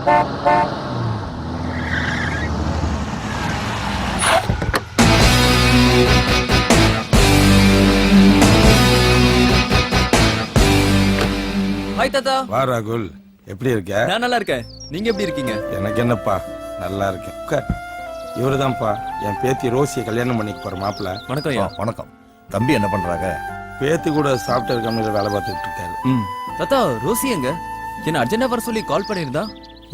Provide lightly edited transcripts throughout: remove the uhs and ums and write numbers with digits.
Hi தாத்தா. வா ராகுல், எப்படி இருக்க? நான் நல்லா இருக்கேன். நீங்க எப்படி இருக்கீங்க? எனக்கு என்னப்பா, நல்லா இருக்கேன். உட்கார். இவருதான்ப்பா என் பேத்தி ரோசியை கல்யாணம் பண்ணிக்க போற மாப்பிள்ள. வணக்கம் ஐயா. வணக்கம். தம்பி என்ன பண்றாங்க? பேத்தி கூட சாஃப்ட்வேர் கம்பெனியில் வேலை பார்த்துட்டு இருக்காரு. தாத்தா, ரோசி எங்க? என்ன அர்ஜென்டா வர சொல்லி கால் பண்ணியிருந்தா?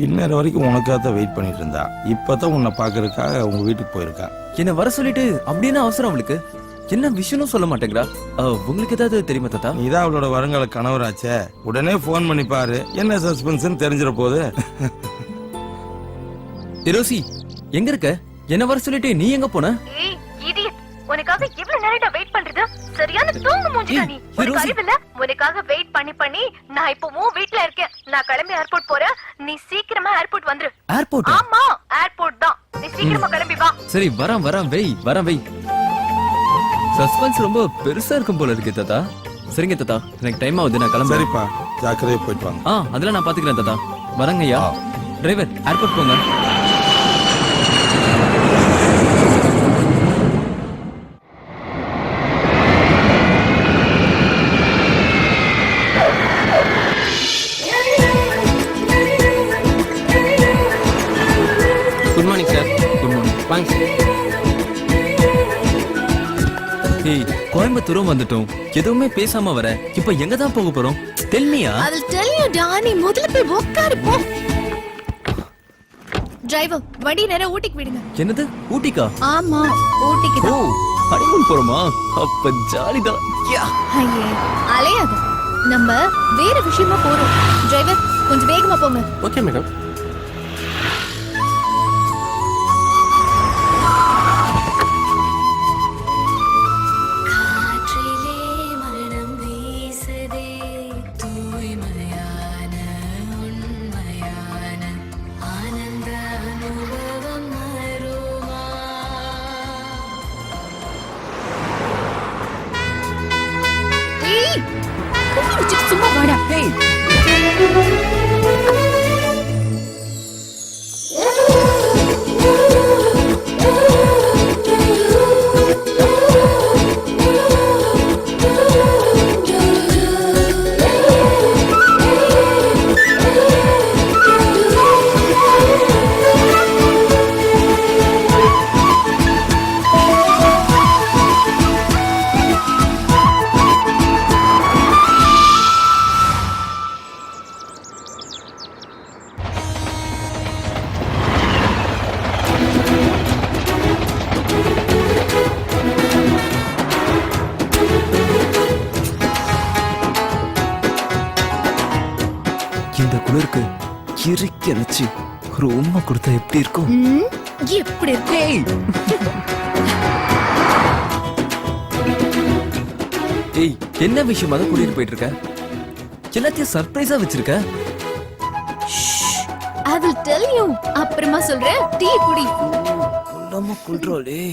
இன்னொரு வரைக்கும் உனக்காக தான் வெயிட் பண்ணிட்டு இருந்தா. இப்பதான் உன்னை பாக்குறதுக்காக உங்க வீட்டுக்கு போயிருக்கா. என்ன வர சொல்லிட்டு அப்படின்னு அவசரம் அவளுக்கு? என்ன விஷயம்னு சொல்ல மாட்டேங்கிறா. உங்களுக்கு ஏதாவது தெரியுமா தாத்தா? நீதான் அவளோட வருங்கால கணவராச்சே, உடனே போன் பண்ணி பாரு. என்ன சஸ்பென்ஸ் தெரிஞ்சிட போகுது. ரோசி எங்க இருக்க? என்ன வர சொல்லிட்டு நீ எங்க போன? உனக்காக இவ்வளவு நேரம் வெயிட் பண்றது சரியான தூங்கு மூஞ்சிடா நீ. உனக்கு அறிவில்ல? உனக்காக வெயிட் பண்ணி பண்ணி நான் இப்போ உன் வீட்ல இருக்கேன். நான் கிளம்பி ஏர்போர்ட் போறேன். நீ சீக்கிரமா ஏர்போர்ட் வந்துரு. ஏர்போர்ட்? ஆமா, ஏர்போர்ட் தான். நீ சீக்கிரமா கிளம்பி வா. சரி, வரேன் வெய். சஸ்பென்ஸ் ரொம்ப பெருசா இருக்கும் போல இருக்கு தாத்தா. சரிங்க தாத்தா, எனக்கு டைம் ஆகுது, நான் கிளம்புறேன். சரிப்பா, ஜாக்கிரதையா போயிட்டு வாங்க. அதெல்லாம் நான் பாத்துக்கிறேன் தாத்தா. வரேங்க ஐயா. டிரைவர், ஏர்போர்ட் போங்க. Good morning sir. Good morning. வாங்க சார். ஏய், கோயம்புத்தூரும் வந்துட்டோம். எதுவுமே பேசாம வர. இப்ப எங்க தான் போக போறோம்? தெல்மியா? I'll tell you Danny. முதல்ல போய் உட்காரு போ. டிரைவர், வண்டி நேரா ஊட்டிக்கு விடுங்க. என்னது, ஊட்டிக்கா? ஆமா, ஊட்டிக்கு ஓ, தான். ஹனிமூன் போறோமா? அப்ப ஜாலிதான். ஐயே, அலையாத. நம்ம வேற விஷயமா போறோம். டிரைவர், கொஞ்சம் வேகமா போங்க. Okay madam. ஏய், சும்மா வாடா. ஏய், இந்த குளிருக்கு இறுக்கி அணைச்சு ஒரு உண்மை கொடுத்தா எப்படி இருக்கும்? எப்படி இருக்கு? ஏய், என்ன விஷயமா தான் கூட்டிட்டு போயிட்டு இருக்க? எல்லாத்தையும் சர்ப்ரைஸா வச்சிருக்க. I will tell you. அப்புறமா சொல்றேன். டீ குடி. கொல்லாம கொல்றாளே.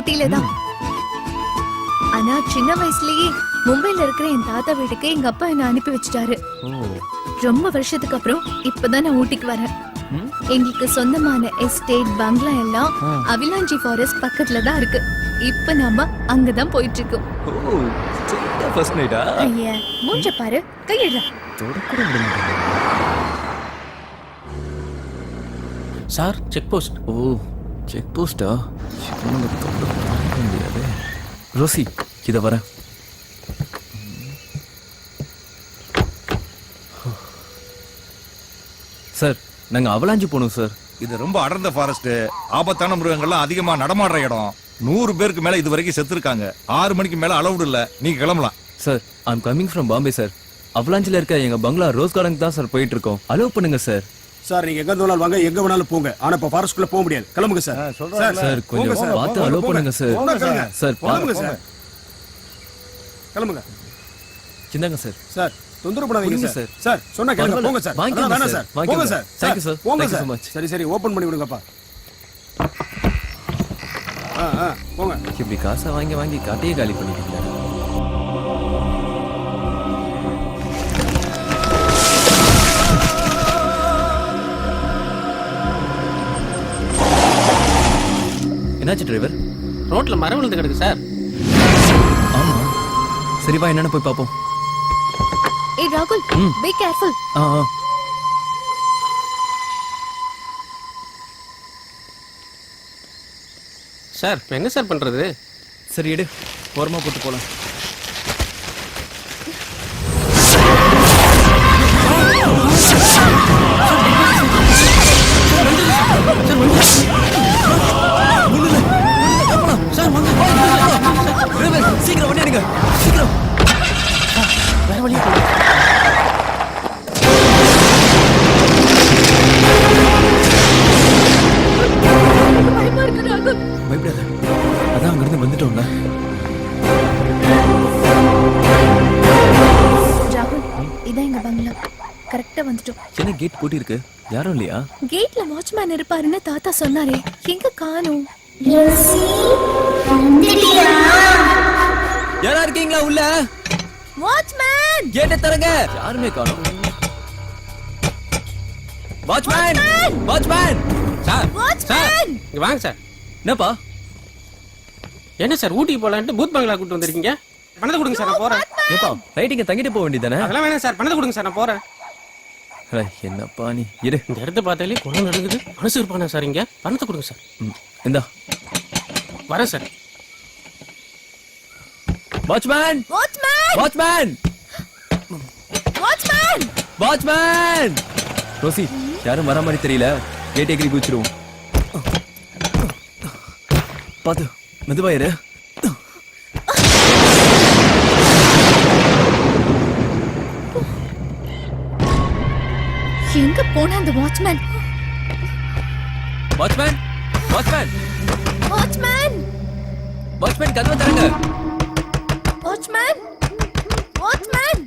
ஊட்டியில தான். ஆனா சின்ன வயசுலயே மும்பைல இருக்கிற என் தாத்தா வீட்டுக்கு எங்க அப்பா என்ன அனுப்பி வச்சுட்டாரு. ஓ ரொம்ப வருஷத்துக்கு அப்புறம் இப்பதான் நான் ஊட்டிக்கு வரேன். எங்களுக்கு சொந்தமான எஸ்டேட் பங்களா எல்லாம் அவிலாஞ்சி ஃபாரஸ்ட் பக்கத்துல தான் இருக்கு. இப்ப நாம அங்கதான் போயிட்டு இருக்கோம். ஓ ஸ்ட்ரெயிட்டா ஃபர்ஸ்ட் நைட்டா? ஐயா மூஞ்ச பாரு, கையிடுற. தொடக்கூட விட மாட்டேன். Sir check post. ஓ செக் போஸ்டா? முடியாது. ரோசி இத வர. சார் நாங்க அவலாஞ்சி போனோம் சார். இது ரொம்ப அடர்ந்த ஃபாரஸ்ட், ஆபத்தான மிருகங்கள்லாம் அதிகமா நடமாடுற இடம். 100 பேருக்கு மேல இது வரைக்கும் செத்துருக்காங்க. 6 மணிக்கு மேல அலவுட் இல்ல, நீங்க கிளம்பலாம். Sir I'm coming from Bombay sir. அவலாஞ்சில இருக்க எங்க பங்களா ரோஸ் கார்டன் தான் சார் போயிட்டு இருக்கோம். அலோவ் பண்ணுங்க சார். சார் நீங்க எங்க வேணாலும் வாங்க, எங்க வேணாலும் போங்க. ஆனா இப்ப ஃபாரஸ்ட்குள்ள போக முடியாது. கிளம்புங்க சார். சார் கொஞ்சம் பார்த்து அலோவ் பண்ணுங்க சார். சார் கிளம்புங்க சார். கிளம்புங்க. சின்னங்க சார். சார் தொந்தரவு பண்ணாதீங்க புரியுது சார். சார். சார் சொன்னா கேளுங்க. போங்க சார். வாங்கிக்கோங்க அதெல்லாம் வேணாம் சார். சார். போங்க சார். Thank you, sir. போங்க Thank you so sir. much. சரி சரி ஓபன் பண்ணி விடுங்கப்பா. போங்க. இப்படி காசை வாங்கி வாங்கி காட்டையே காலி பண்ணிட்டீங்க. என்னாச்சு டிரைவர்? ரோட்ல மரம் விழுந்து கிடக்கு சார். ஆமா சரி வா என்னன்னு போய் பாப்போம். ஏய் ராகுல், பி கேர்ஃபுல். ஆ சார் இப்ப என்ன சார் பண்றது? சரி எடு, ஓரமா போட்டு போலாம். சீக்கிரம் வண்டி எடுங்க, சீக்கிரம். வேற வழியா பயமா இருக்கு ராகுல். பயப்படாத, அதான் அங்கிருந்து வந்துட்டோம்ல. ராகுல் இதான் எங்க பங்களா. கரெக்டா வந்துட்டோம். என்ன கேட் பூட்டி இருக்கு? யாரும் இல்லையா? கேட்ல வாட்ச்மேன் இருப்பாருன்னு தாத்தா சொன்னாரே, எங்க காணோம்? யாரா இருக்கீங்களா உள்ள? வாட்ச்மேன் கேட்ட தரங்க. யாருமே காணோம். Watchman, watchman. Sir sir watchman இங்க வாங்க சார். என்னப்பா? என்ன சார் ஊட்டிக்கு போலான்ட்டு பூத் பங்களா கூட்டு வந்திருக்கீங்க? பணத்தை கொடுங்க சார், நான் போறேன். ஏப்பா ரைட்டிங்க தங்கிட்டு போக வேண்டியதானே? அதெல்லாம் வேணாம் சார், பணத்தை கொடுங்க சார், நான் போறேன். என்னப்பா நீ இரு. இந்த இடத்த பார்த்தாலே குளம் நடக்குது. மனசு இருப்பானா சார் இங்க? பணத்தை கொடுங்க சார். இந்தா வரேன் sir. Watchman, watchman watchman, watchman. Watchman. Rosie யாரும் வர மாதிரி தெரியல, கேட் எகிரி குச்சிருவோம். பாத்து மெதுவா இரு. எங்க போன அந்த watchman? Watchman, watchman, watchman, watchman கதவை தரங்க. Watchman, watchman.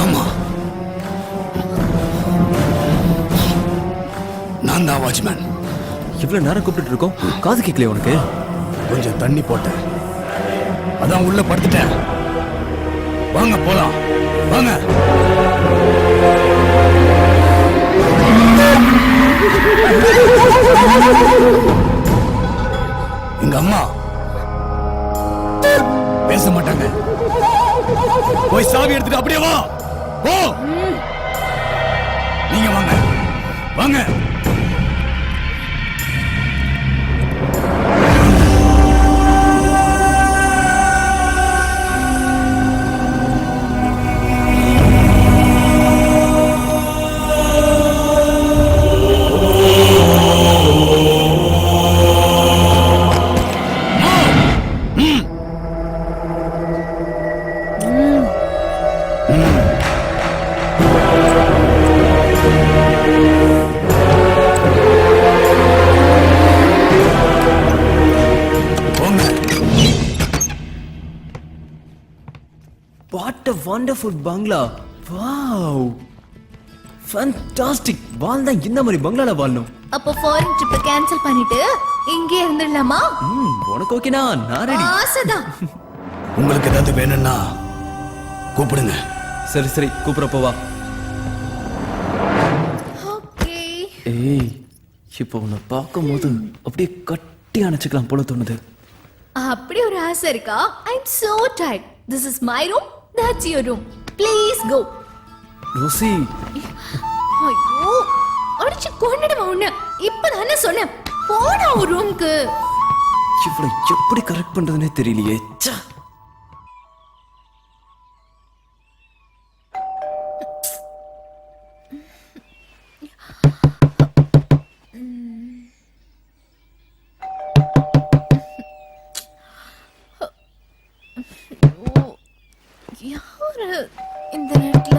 ஆமா நான் தான் வாட்ச்மேன். இவ்வளவு நேரம் கூப்பிட்டு இருக்கோம், காது கேட்கலையா உனக்கு? கொஞ்சம் தண்ணி போட்டேன், அதான் உள்ள படுத்துட்டேன். வாங்க போலாம், வாங்க. எங்க அம்மா பேச மாட்டாங்க. போய் சாவி எடுத்துட்டு அப்படியே வா. போ. நீங்க வாங்க, வாங்க. வண்டர்ஃபுல் பங்களா. Wow, fantastic. வாழ்ந்தா இந்த மாதிரி பங்களால வாழணும். அப்போ ஃபாரின் ட்ரிப் கேன்சல் பண்ணிட்டு இங்கே இருந்துடலாமா? உனக்கு ஓகேனா? நான் ரெடி. ஆசைதான். உங்களுக்கு ஏதாவது வேணும்னா கூப்பிடுங்க. சரி சரி, கூப்பிடுறப்போ வா. ஓகே. ஏய், இப்போ உன்னை பார்க்கும்போது அப்படியே கட்டி அணைச்சுக்கலாம் போல தோணுது. அப்படி ஒரு ஆசை இருக்கா? I'm so tired. This is my room. That's your room. Please go. Rosie, ஐயோ, அடிச்சு கொன்னுடுவா உன்னை. இப்ப நானே சொன்னேன், போடா ஒரு ரூம்க்கு. இவ்வளவு எப்படி கரெக்ட் பண்றதுன்னே தெரியலையே. ச்சே. யாரு இந்த நேரத்துல?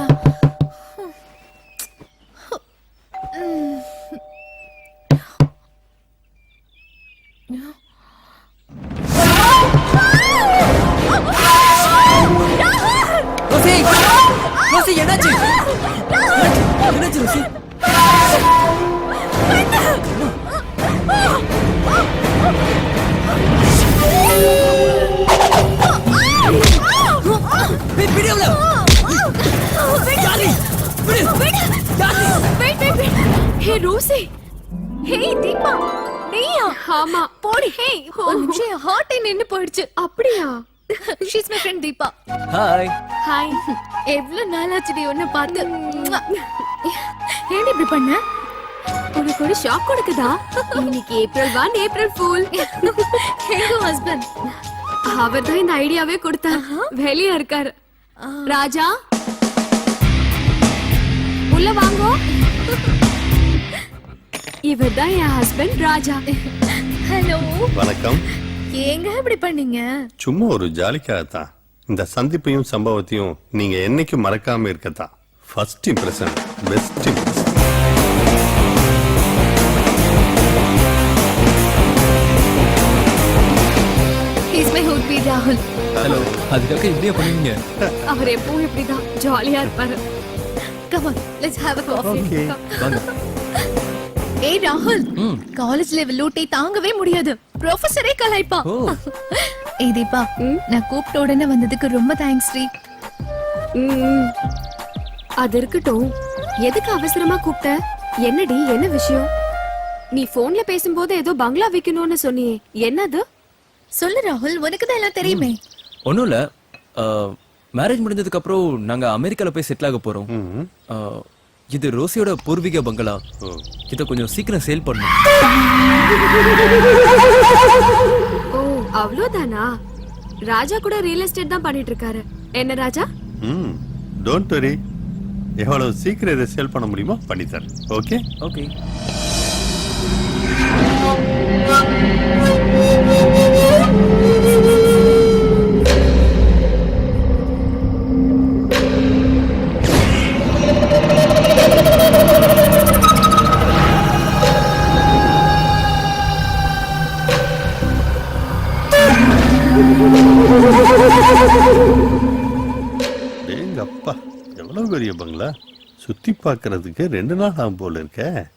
ரோசி, ரோசி, என்னாச்சு? என்னாச்சு ரோசி? Wait, விடுல. யாரி? விடு. யாரி? ஹே ரோசி. ஹே தீபா. நீயா? ஆமா. போடி. ஹே, ஒரு நிமிஷம் ஹார்ட் நின்னு போயிடுச்சு. அப்படியா? She's my friend Deepa. Hi. Hi. எவ்வளவு நாளாச்சுடி உன்னை பார்த்து. ஏன் இப்படி பண்ண? உனக்கு ஒரு ஷாக் கொடுக்குதா? இன்னைக்கு ஏப்ரல் 1 ஏப்ரல் ஃபூல். எங்க ஹஸ்பண்ட்? அவர் தான் இந்த ஐடியாவே கொடுத்தார். வெளியா இருக்காரு. ராஜா, உள்ள வாங்கோ. இவர் தான் என் ஹஸ்பண்ட் ராஜா. ஹலோ. வணக்கம். ஏங்க இப்படி பண்ணீங்க? சும்மா ஒரு ஜாலிக்காகத்தான். இந்த சந்திப்பையும் சம்பவத்தையும் நீங்க என்னைக்கும் மறக்காம இருக்கத்தான். First impression best impression. Is my hood be ராகுல். ஹலோ. அதுக்காக இப்படியே பண்ணுவீங்க? அவர் எப்பவும் இப்படிதான் ஜாலியா இருப்பாரு. Come on, let's have a coffee. வாங்க. ஏய் ராகுல், காலேஜ் லெவல் லூட்டை தாங்கவே முடியாது. ப்ரொஃபசரே கலாய்ப்பா. ஓ. ஏய் தீபா, நான் கூப்பிட்ட உடனே வந்ததுக்கு ரொம்ப தேங்க்ஸ் டி. அது இருக்கட்டும், எதுக்கு அவசரமா கூப்பிட்ட? என்னடி, என்ன விஷயம்? நீ போன்ல பேசும்போது ஏதோ பங்களா விக்கணும்னு சொன்னியே, என்னது? சொல்லு ராகுல், உனக்கு தான் எல்லாம் தெரியுமே. ஒண்ணும் இல்ல, மேரேஜ் முடிஞ்சதுக்கு அப்புறம் நாங்க அமெரிக்கால போய் செட்டில் ஆக போறோம். இது ரோசியோட பூர்வீக பங்களா. இத கொஞ்சம் சீக்கிரம் சேல் பண்ணணும். ஓ, அவ்வளவுதானா? ராஜா கூட ரியல் எஸ்டேட் தான் பண்ணிட்டு இருக்காரு. என்ன ராஜா? டோன்ட் வரி, எவ்வளவு சீக்கிரம் இதை சேல் பண்ண முடியுமோ பண்ணித்தர். Okay okay. அப்பா, எவ்வளவு பெரிய பங்களா! சுத்தி பார்க்கிறதுக்கு 2 நாள் ஆகும் போல இருக்க.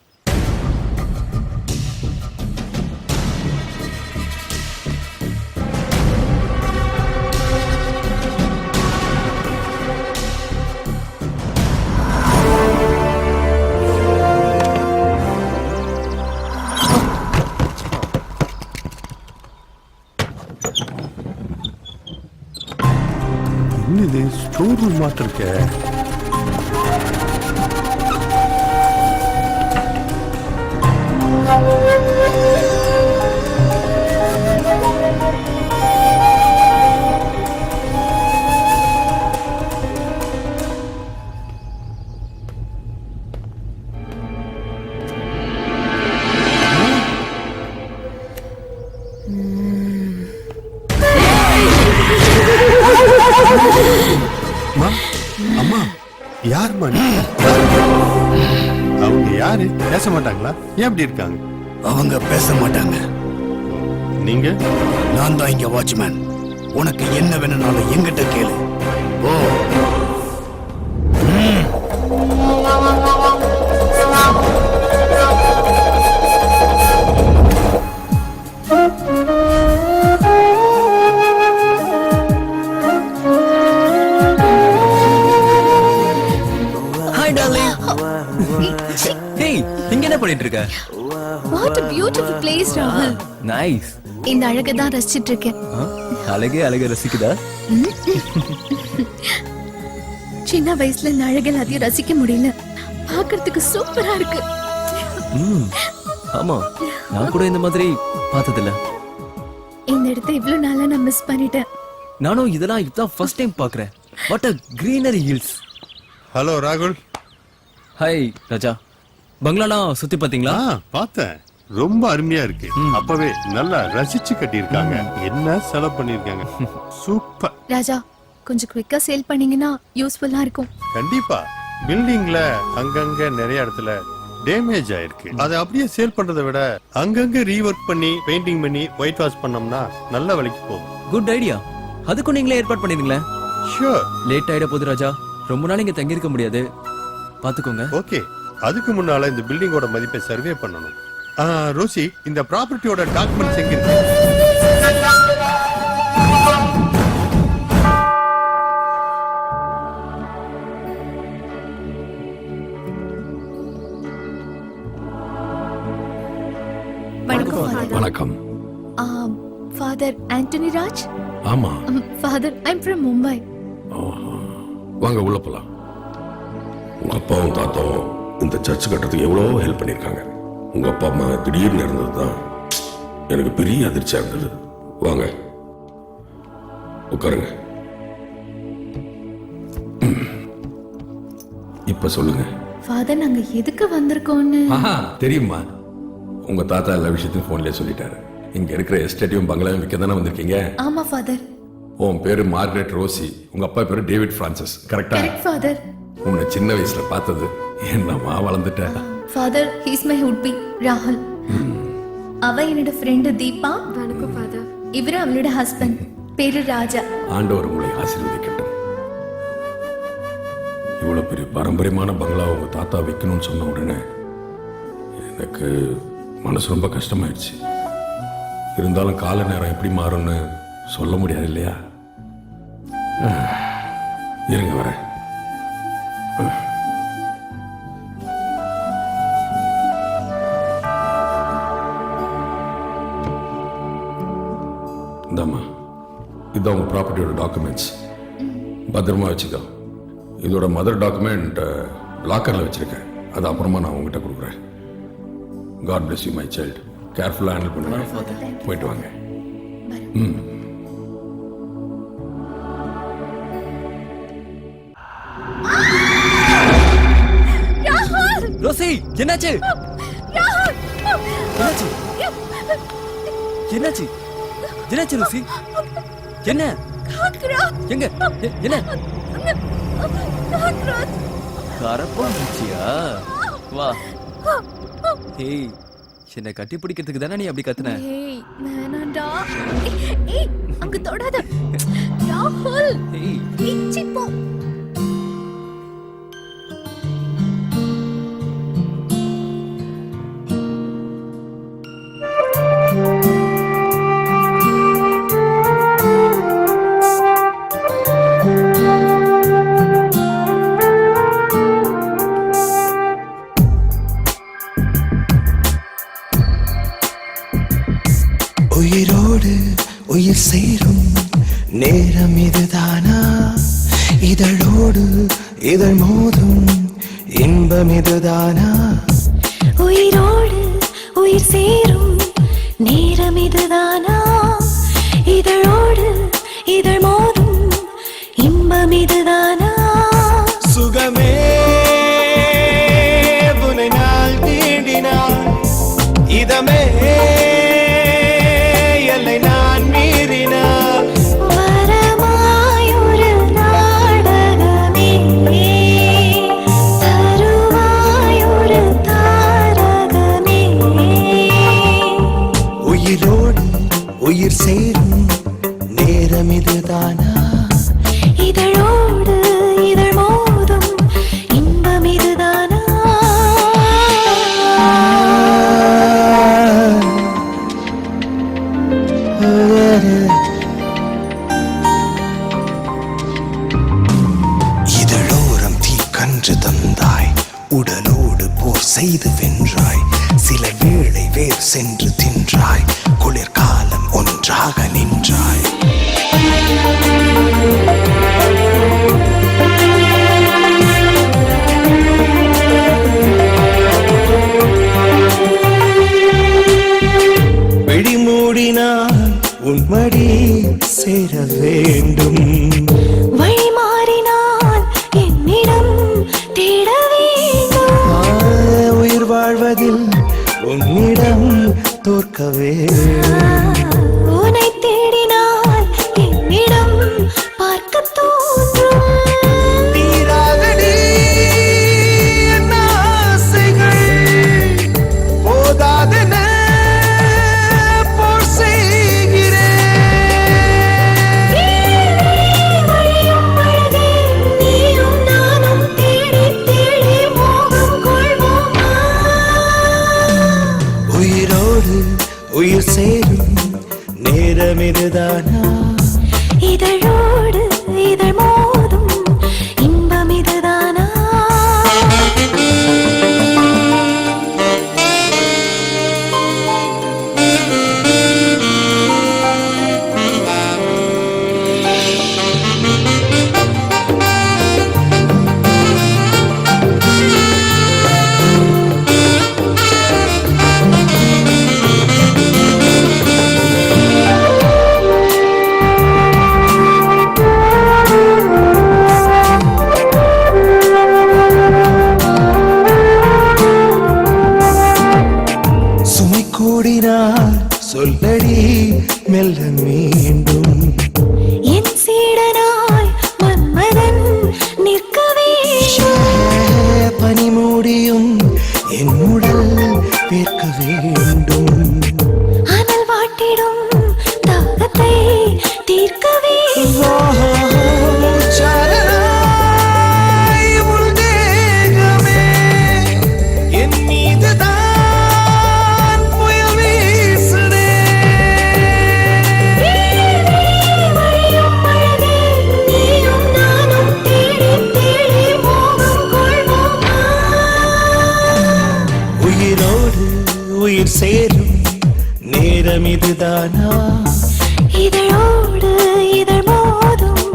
இது ஸ்டோர் ரூம் மாட்ட இருக்க. அம்மா, யாருமா நீ? அவங்க யாரு? பேச மாட்டாங்களா? ஏன் அப்படி இருக்காங்க? அவங்க பேச மாட்டாங்க. நீங்க? நான் தான் இங்க வாட்ச்மேன். உனக்கு என்ன வேணும்னாலும் எங்கிட்ட கேளு. ஓ. Hi darling. ஹேய், இங்க என்ன பண்ணிட்டு இருக்க? வாட் a beautiful place ராகுல். நைஸ். இந்த அழகை தான் ரசிச்சிட்டு இருக்கேன். அழகே ரசிக்குதா? சின்ன வயசுல இந்த அழகை எல்லாத்தையும் ரசிக்க முடியல. பார்க்கிறதுக்கு சூப்பரா இருக்கு. ஆமா, நான் கூட இந்த மாதிரி பார்த்ததில்ல. இந்த இடத்தை இவ்வளவு நாளா நான் மிஸ் பண்ணிட்டேன். நானும் இதெல்லாம் இப்பதான் ஃபர்ஸ்ட் டைம் பார்க்கறேன். What a greenery hills. Hello ராகுல். ஹாய் ராஜா. பங்களாலாம் சுத்தி பாத்தீங்களா? பார்த்தேன். ரொம்ப அருமையா இருக்கு. அப்பவே நல்லா ரசிச்சு கட்டியிருக்காங்க. என்ன செலவு பண்ணிருக்காங்க. சூப்பர். ராஜா, கொஞ்சம் குவிக்கா சேல் பண்ணீங்கன்னா யூஸ்ஃபுல்லா இருக்கும். கண்டிப்பா. பில்டிங்ல அங்கங்க நிறைய இடத்துல டேமேஜ் ஆயிருக்கு. அதை அப்படியே சேல் பண்றதை விட அங்கங்க ரீவொர்க் பண்ணி பெயிண்டிங் பண்ணி ஒயிட் வாஷ் பண்ணோம்னா நல்ல விலைக்கு போகும். Good idea. அதுக்கும் நீங்களே ஏற்பாடு பண்ணிருங்களேன். ஷூர். லேட் ஆயிட போகுது ராஜா. ரொம்ப நாள் இங்க தங்கி இருக்க முடியாது. பாத்துக்கோங்க. ஓகே. அதுக்கு முன்னால இந்த பில்டிங்கோட மதிப்பை சர்வே பண்ணணும். ரோசி, இந்த ப்ராப்பர்ட்டியோட டாக்குமெண்ட்ஸ் எங்க இருக்கு? வணக்கம். Father Antony Raj. ஆமா, father I am from Mumbai. வாங்க உள்ள போலாம். உங்க அப்பாவும் தாத்தாவும் இந்த சர்ச் கட்டுறதுக்கு எவ்வளவோ ஹெல்ப் பண்ணிருக்காங்க. உங்க அப்பா அம்மா திடீர்னு இருந்ததுதான் எனக்கு பெரிய அதிர்ச்சியா இருந்தது. வாங்க உட்காருங்க. இப்ப சொல்லுங்க. ஃபாதர், நாங்க எதுக்கு வந்திருக்கோம்னு தெரியுமா? உங்க தாத்தா எல்லா விஷயத்தையும் போன்லயே சொல்லிட்டாரு. இங்க இருக்கிற எஸ்டேட்டையும் பங்களாவையும் விற்க தானே வந்திருக்கீங்க? ஆமா ஃபாதர். உன் பேரு மார்கரெட் ரோசி, உங்க அப்பா பேரு டேவிட் பிரான்சிஸ். கரெக்டா? Correct father. உன்னை சின்ன வயசுல பார்த்தது என்னமா வளர்ந்துட்ட. Father, he is my would be ராகுல். அவ என்னோட ஃப்ரெண்ட் தீபா. வணக்கம் ஃபாதர். இவரு அவளோட ஹஸ்பண்ட், பேரு ராஜா. ஆண்டவர் உங்களை ஆசீர்வதிக்கட்டும். இவ்வளவு பெரிய பாரம்பரியமான பங்களா உங்க தாத்தா வைக்கணும்னு சொன்ன உடனே எனக்கு மனசு ரொம்ப கஷ்டமாயிடுச்சு. இருந்தாலும் கால நேரம் எப்படி மாறும்னு சொல்ல முடியாது இல்லையா? இருங்க வரேன். இந்தாம்மா, இதுதான் உங்க ப்ராப்பர்ட்டியோட டாக்குமெண்ட்ஸ். பத்திரமா வச்சுக்கோ. இதோட மதர் டாக்குமெண்ட் லாக்கர்ல வச்சிருக்கேன். அது அப்புறமா நான் உங்ககிட்ட கொடுக்குறேன். God bless you my child. கேர்ஃபுல்லா ஹேண்டில் பண்ணுங்க. போயிட்டு வாங்க. ரோசி, என்னாச்சு? என்னாச்சு? என்னாச்சு? என்னாச்சு ரோசி? என்ன? எங்க? என்ன? கரப்பாம்பூச்சியா? வா. ஏய், என்ன கட்டி பிடிக்கிறதுக்கு தானே நீ அப்படி கத்துன? ஏய், வேணாம்டா. ஏய், அங்க தொடாத. ராகுல், ஏய், இச்சி போ. உயிரோடு உயிர் சேரும் நேரம் இதுதானா? இதழோடு இதழ் மோதும் இன்பம் இதுதானா? உயிரோடு உயிர் சேரும் நேரம் இதுதானா? இதழோடு இதழ் மோதும் இன்பம் இதுதானா? சுகமே புனை நாள் தீண்டினாள், இதமே எல்லை நான் மீறினாள். வரமாயொரு நாடகமே, தருவாயொரு தாரகமே. உயிரோடு உயிர் சேரும் நேரம் இதுதானா? இதழோடு இதழ் மோதும் இன்பம் இதுதானா? சென்று தின்றாய் குளிர்காலம் ஒன்றாக நின்றாய் விழி மூடினால் உன்மடி சேர வேண்டும் வழி மாறினால் என்னிடம் தேட வேண்டும் உயிர் வாழ்வதில் உன்னிடம் தோற்க வேண்டும் உன்னை தேடினால் என்னிடம் பார்க்க தோன்றும் தீராதடி என் ஆசைகள் போதாதென போர் செய்கிறேன் வழியும் அழகே நீயும் நானும் தேடி தேடி மோகம் கொள்வோமா உயிரோடு உயிர் சேரும் நேரம் இதுதானா இதழோடு இதழ் மோதும் இன்பம் இதுதானா சுமை கூடினார் சொல்லடி மெல்ல மீண்டும் என் சீடனாய் மன்மதன் நிற்க வேண்டும் பனி மூடியும் என் உடல் வேர்க்க வேண்டும் அனல் வாட்டிடும் தாகத்தை தீர்க்க வேண்டும் சரணாய் உன் தேகமே என் மீதுதான் புயல் வீசுதே வழியும் அழகே நீயும் நானும் தேடி தேடி மோகம் கொள்வோமா உயிரோடு உயிர் சேரும் நேரம் இதுதானா இதழோடு இதழ் மோதும்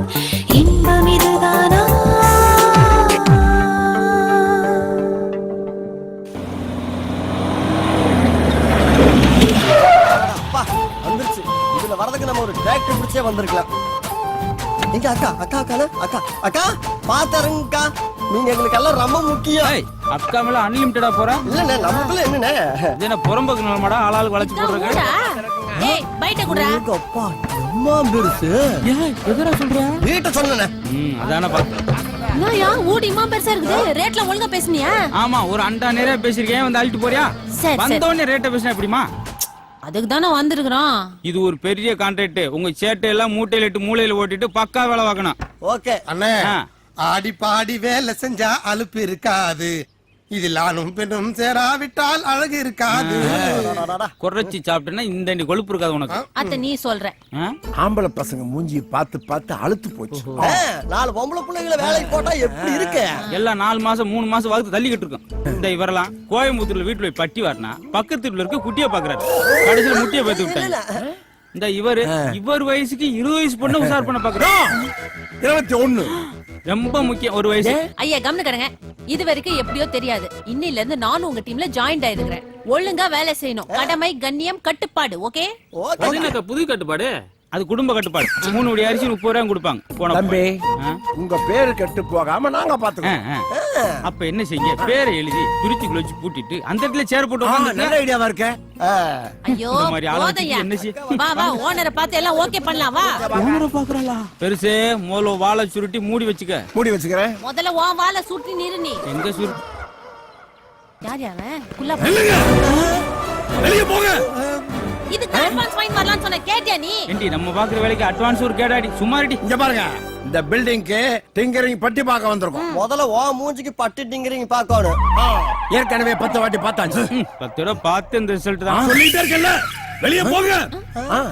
இன்பம் இதுதானா வந்துருச்சு. இதுல வரதுக்கு நம்ம ஒரு டிராக்டர் பிடிச்சே வந்திருக்கலாம். எங்க அக்கா அக்கா அக்கா அக்கா அக்கா பாத்தருங்கக்கா, நீங்க எங்களுக்கு எல்லாம் ரொம்ப முக்கியம். அக்கா மேல அன்லிமிட்டடா போற இல்லண்ணே நமக்குள்ள என்னண்ணே இது என்ன புறம்பக்கு நிலமாடா ஆளாளுக்கு வளைச்சு போடுறீங்க எங்க அப்பா எம்மா பெருசு எதிரா சொல்ற வீட்டை சொன்னேண்ணே. அதான பார்த்தேன் என்னயா ஊடிமா பெருசா இருக்குது ரேட்ல ஒழுங்கா பேசுனியா ஆமா ஒரு அண்டா நிறைய பேசிருக்கேன் வந்து அழிட்டு போறியா சரி. வந்தோடனே ரேட்டை பேசினா எப்படிமா அதுக்கு தானே வந்திருக்கிறோம் இது ஒரு பெரிய கான்ட்ராக்ட் உங்க சேட்டை எல்லாம் மூட்டையில இட்டு மூளையில ஓட்டிட்டு பக்கா வேலை பார்க்கணும் ஓகே அண்ணே ஆ. ஆடி பாடி வேலை செஞ்சா அலுப்பு இருக்காது. இதில் ஆணும் பெண்ணும் சேராவிட்டால் அழகு இருக்காது. குறைச்சி சாப்பிட்டேன்னா இந்த கொழுப்பு இருக்காது உனக்கு அத்த நீ சொல்ற ஆ? ஆம்பளை பசங்க மூஞ்சி பார்த்து பார்த்து அழுத்து போச்சு. 4 பொம்பளை பிள்ளைகளை வேலைக்கு போட்டா எப்படி இருக்கு? எல்லாம் 4 மாசம் 3 மாசம் வகுத்து தள்ளிக்கிட்டு இருக்கும் இந்த இவரெல்லாம் கோயம்புத்தூர்ல வீட்டுல போய் பட்டி வாட்டினா பக்கத்து வீட்டுல இருக்க குட்டியை பாக்குறாரு கடைசியில முட்டியை பேத்து விட்டாங்க இந்த இவர் வயசுக்கு 20 வயசு பொண்ணு உசார் பண்ண பாக்குறோம் 21 ரொம்ப முக்கியம் ஒரு வயசு ஐயா கவனிக்கிறேங்க இது வரைக்கும் எப்படியோ தெரியாது இன்னையில இருந்து நானும் உங்க டீம்ல ஜாயின் ஆயிருக்கிறேன் ஒழுங்கா வேலை செய்யணும் கடமை கண்ணியம் கட்டுப்பாடு ஓகே அது என்னக்கா புது கட்டுப்பாடு அது குடும்ப கட்டுப்பாடு 3 வடி அரிசி 30 ரூபாய் கொடுப்பாங்க போன தம்பி ஆ? உங்க பேரு கெட்டு போகாம நாங்க ஆ, பாத்துக்கோம். ஆ. அப்ப என்ன செய்ய பேரை எழுதி பிரிச்சுக்குள்ள வச்சு பூட்டிட்டு அந்த இடத்துல சேர் போட்டு உட்கார்ந்துருங்க. நல்ல ஐடியாவா இருக்க. ஐயோ இந்த மாதிரி ஆளை போதையா வச்சுட்டு என்ன செய்ய? வா வா ஓனரை பார்த்து எல்லாம் ஓகே பண்ணலாம் வா பெருசே முதல்ல வாழை சுருட்டி மூடி வச்சுக்க மூடி வச்சுக்கிறேன். முதல்ல உன் வாழை சுட்டி நிறு நீ எங்க சுருட்டி யார் யாவன் குள்ளா வெளிய போங்க. இதுக்கு அட்வான்ஸ் ஃபைன் வரலாம்னு சொன்ன கேட்டியா நீ ஏண்டி நம்ம பாக்குற வேலைக்கு அட்வான்ஸ் ஒரு கேடாடி சும்மாடி இங்க பாருங்க இந்த பில்டிங்க்கு டிங்கரிங் பட்டி பார்க்க வந்திருக்கோம். முதல்ல ஓ மூஞ்சிக்கு பட்டுட்டிங்கிறீங்க பாக்கணும். ஏற்கனவே 10 வாட்டி பார்த்தாச்சு. 10 தடவை பார்த்து இந்த ரிசல்ட் தான் சொல்லிட்டே இருக்கல. வெளிய போங்க.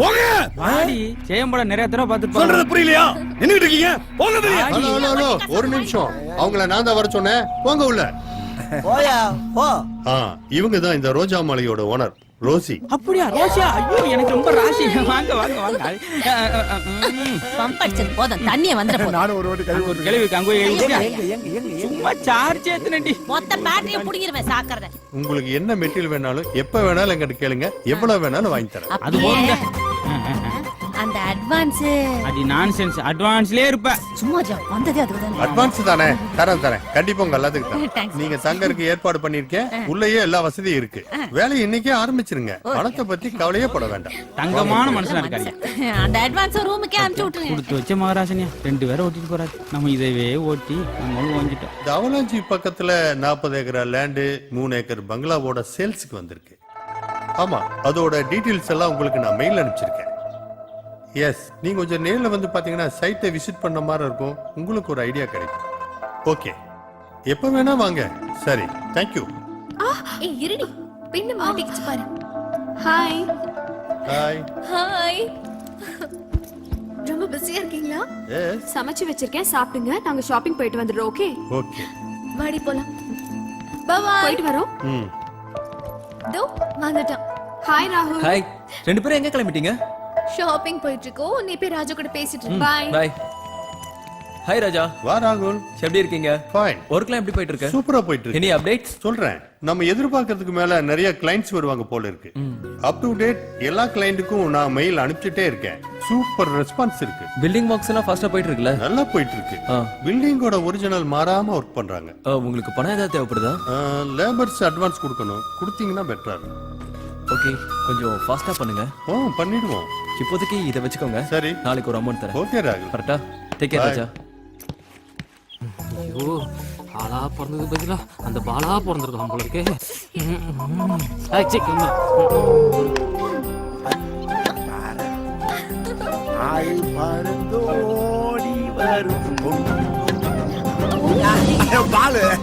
போங்க. ஆடி சேம்பட நிறைய தடவை பார்த்துட்டு சொல்றது புரியலையா? நின்னுட்டு இருக்கீங்க. போங்க வெளிய. ஹலோ ஹலோ ஹலோ ஒரு நிமிஷம் அவங்கள நான் தான் வர சொன்னேன் போங்க உள்ள போயா போ. இவங்க தான் இந்த ரோஜா மாலையோட ஓனர் ரோசி. அப்படியா ரோசியா? ஐயோ எனக்கு ரொம்ப ராசி. வாங்க வாங்க வாங்க. பம்ப் அடிச்சது போதும், தண்ணிய வந்துற போதும். நானும் ஒரு வாட்டி கை ஒரு கிளவிக்கு அங்க போய் சும்மா சார்ஜ் ஏத்துனடி. மொத்த பேட்டரிய புடிங்கிருவேன் சாக்கறத. உங்களுக்கு என்ன மெட்டீரியல் வேணாலும் எப்ப வேணாலும் என்கிட்ட கேளுங்க, எவ்வளவு வேணாலும் வாங்கி தரேன். அது போங்க. அந்த அட்வான்ஸ் அடி நான்சென்ஸ். அட்வான்ஸ்லயே இருப்ப. சும்மா ஜா வந்ததே அதுக்குதானே. அட்வான்ஸ் தானே, தரேன் கண்டிப்பா உங்க எல்லாத்துக்கும் தரேன். Thanks. நீங்க தங்கருக்கு ஏற்பாடு பண்ணிருக்கேன், உள்ளேயே எல்லா வசதியும் இருக்கு. வேலையை இன்னைக்கே ஆரம்பிச்சிருங்க, பணத்தை பத்தி கவலையே பட வேண்டாம். தங்கமான மனுஷனா இருக்காரு. அந்த அட்வான்ஸ் ரூமுக்கே அனுப்பிச்சு விட்டுருங்க. கொடுத்து வச்ச மகாராசனியா 2 பேரை ஓட்டிட்டு போறாரு. நம்ம இதவே ஓட்டி நம்மளும் வாங்கிட்டோம். இந்த அவலாஞ்சி பக்கத்துல 40 ஏக்கர் லேண்டு 3 ஏக்கர் பங்களாவோட சேல்ஸுக்கு வந்திருக்கு. ஆமா, அதோட டீடைல்ஸ் எல்லாம் உங்களுக்கு நான் மெயில் அனுப்பிச்சிருக்கேன். எஸ், நீங்க கொஞ்சம் நேர்ல வந்து பாத்தீங்கன்னா சைட்டை விசிட் பண்ண மாதிரி இருக்கும், உங்களுக்கு ஒரு ஐடியா கிடைக்கும். ஓகே, எப்ப வேணா வாங்க. சரி, தேங்க்யூ. ஏய் இருடி, பின்ன மாட்டிக்கிச்சு பாரு. ஹாய். பாய். ஹாய். ரொம்ப பிஸியா இருக்கீங்களா? எஸ். சமைச்சு வச்சிருக்கேன், சாப்பிடுங்க. நாங்க ஷாப்பிங் போயிட்டு வந்துடுறோம். ஓகே? ஓகே. வாடி போலாம். Bye bye. போயிட்டு வரோம். ம். தோ வந்துட்டோம். ஹாய் ராகுல். ஹாய். 2 பேரும் எங்க கிளம்பிட்டீங்க? ஷாப்பிங் போயிட்டு இருக்கோம். நீ போய் ராஜு கூட பேசிட்டு இரு. பாய். பாய். ஹாய் ராஜா. வா ராகுல். எப்படி இருக்கீங்க? ஃபைன். ஒர்க்லாம் எப்படி போயிட்டு இருக்கு? சூப்பரா போயிட்டு இருக்கு. Any updates? சொல்றேன், நம்ம எதிர்பார்க்கறதுக்கு மேல நிறைய கிளைண்ட்ஸ் வருவாங்க போல இருக்கு. அப் டு டேட் எல்லா கிளைண்ட்டுக்கும் நான் மெயில் அனுப்பிச்சிட்டே இருக்கேன். சூப்பர் ரெஸ்பான்ஸ் இருக்கு. பில்டிங் ஒர்க்ஸ் எல்லாம் ஃபாஸ்டா போயிட்டு இருக்குல்ல? நல்லா போயிட்டு இருக்கு. ஆ. பில்டிங்கோட ஒரிஜினல் மாறாம ஒர்க் பண்றாங்க. உங்களுக்கு பணம் ஏதாவது தேவைப்படுதா? லேபர்ஸ் அட்வான்ஸ் கொடுக்கணும், கொடுத்தீங்கன்னா பெட்டரா இருக்கும். ஓகே, கொஞ்சம் ஃபாஸ்டா பண்ணுங்க. பண்ணிடுவோம். இப்போதைக்கு இதை வச்சுக்கோங்க. சரி. நாளைக்கு ஒரு அமௌண்ட் தரேன். ஓகே ராகுல். கரெக்டா? Take care Bye. ராஜா. ஐயோ, ஆளா பிறந்தது பதிலா அந்த பாலா பிறந்திருக்கான் போல இருக்கே.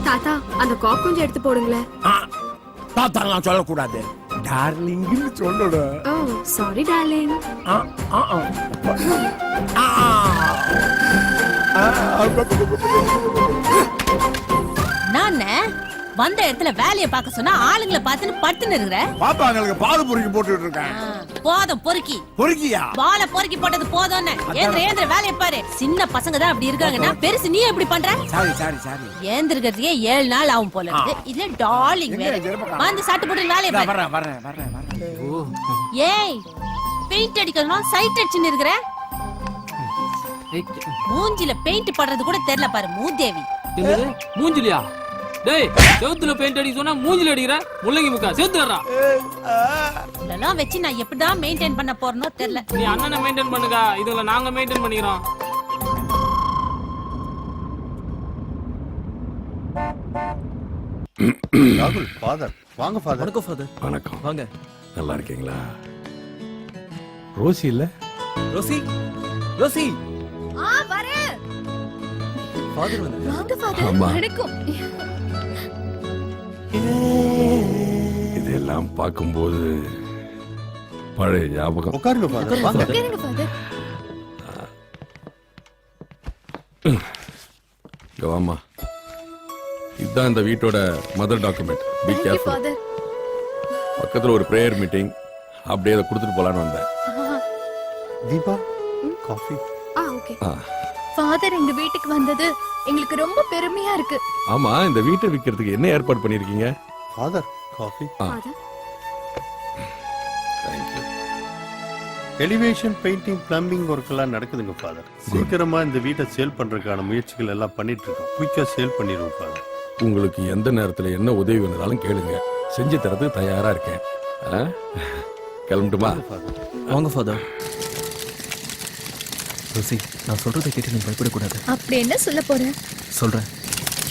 தாத்தா, அந்த காக் கொஞ்சம் எடுத்து போடுங்களேன். தாத்தாலாம் சொல்லக்கூடாது, டார்லிங்னு சொல்லணும். ஓ சாரி டார்லிங். நானே வந்த இடத்துல வேலைய பார்க்க சொன்னா ஆளுங்களை பார்த்துன்னு படுத்துன்னு இருக்கிற. பாப்பாங்களுக்கு பால் பொறுக்கி போட்டுட்டு இருக்கேன். போதும் பொறுக்கி. பொறுக்கியா? பால பொறுக்கி போட்டது போதும்னு. ஏந்திர வேலைய பாரு. சின்ன பசங்க தான் அப்படி இருக்காங்கன்னா பெருசு நீ எப்படி பண்ற? சாரி. ஏந்திருக்கிறதுக்கே 7 நாள் ஆகும் போல இருக்கு. இதுல டார்லிங் வேற. வந்து சட்டு போட்டு வேலைய பாரு. வரேன். ஏய், பெயிண்ட் அடிக்கணும் சைட் அடிச்சுன்னு இருக்கிற. மூஞ்சில பெயிண்ட் படுறது கூட தெரியல பாரு மூதேவி. மூஞ்சிலியா? டேய், செவுத்துல பெயிண்ட் அடிக்க சொன்னா மூஞ்சில அடிக்கிற முள்ளங்கி முக்கா செவுத்துறா. இதெல்லாம் வச்சு நான் எப்படிதான் மெயின்டைன் பண்ண போறனோ தெரியல. நீ அண்ணனை மெயின்டைன் பண்ணுங்க, இதுல நாங்க மெயின்டைன் பண்ணிக்கிறோம். ராகுல், ஃபாதர். வாங்க ஃபாதர். வணக்கம் ஃபாதர். வணக்கம். வாங்க. நல்லா இருக்கீங்களா? ரோசி இல்ல? ரோசி. ரோசி. வரேன். ஃபாதர் வந்து. வாங்க ஃபாதர். ஆமா. வணக்கம். இதெல்லாம் பார்க்கும்போது பழைய ஞாபகம். உட்காருங்க ஃபாதர். வாங்க. உட்காருங்க ஃபாதர். இங்க வாம்மா. இதுதான் இந்த வீட்டோட mother document. Be careful. Father. பக்கத்துல ஒரு பிரேயர் மீட்டிங், அப்படியே அதை கொடுத்துட்டு போலான்னு வந்தேன். தீபா, காஃபி. ஓகே. ஃபாதர் எங்க வீட்டுக்கு வந்தது எங்களுக்கு ரொம்ப பெருமையா இருக்கு. ஆமா, இந்த வீட்டை விக்கிறதுக்கு என்ன ஏற்பாடு பண்ணிருக்கீங்க? Father, coffee. Father. Thank you. Elevation, painting, plumbing work எல்லாம் நடக்குதுங்க ஃபாதர். சீக்கிரமா இந்த வீட்டை சேல் பண்றதுக்கான முயற்சிகள் எல்லாம் பண்ணிட்டு இருக்கோம். குயிக்கா சேல் பண்ணிடுவோம் ஃபாதர். உங்களுக்கு எந்த நேரத்துல என்ன உதவி வேணாலும் கேளுங்க, செஞ்சு தரது தயாரா இருக்கேன். கிளம்பட்டுமா? வாங்க ஃபாதர். ரோசி, நான் சொல்றதை கேட்டு நீ பயப்படக்கூடாது. அப்படி என்ன சொல்ல போற? சொல்றேன்.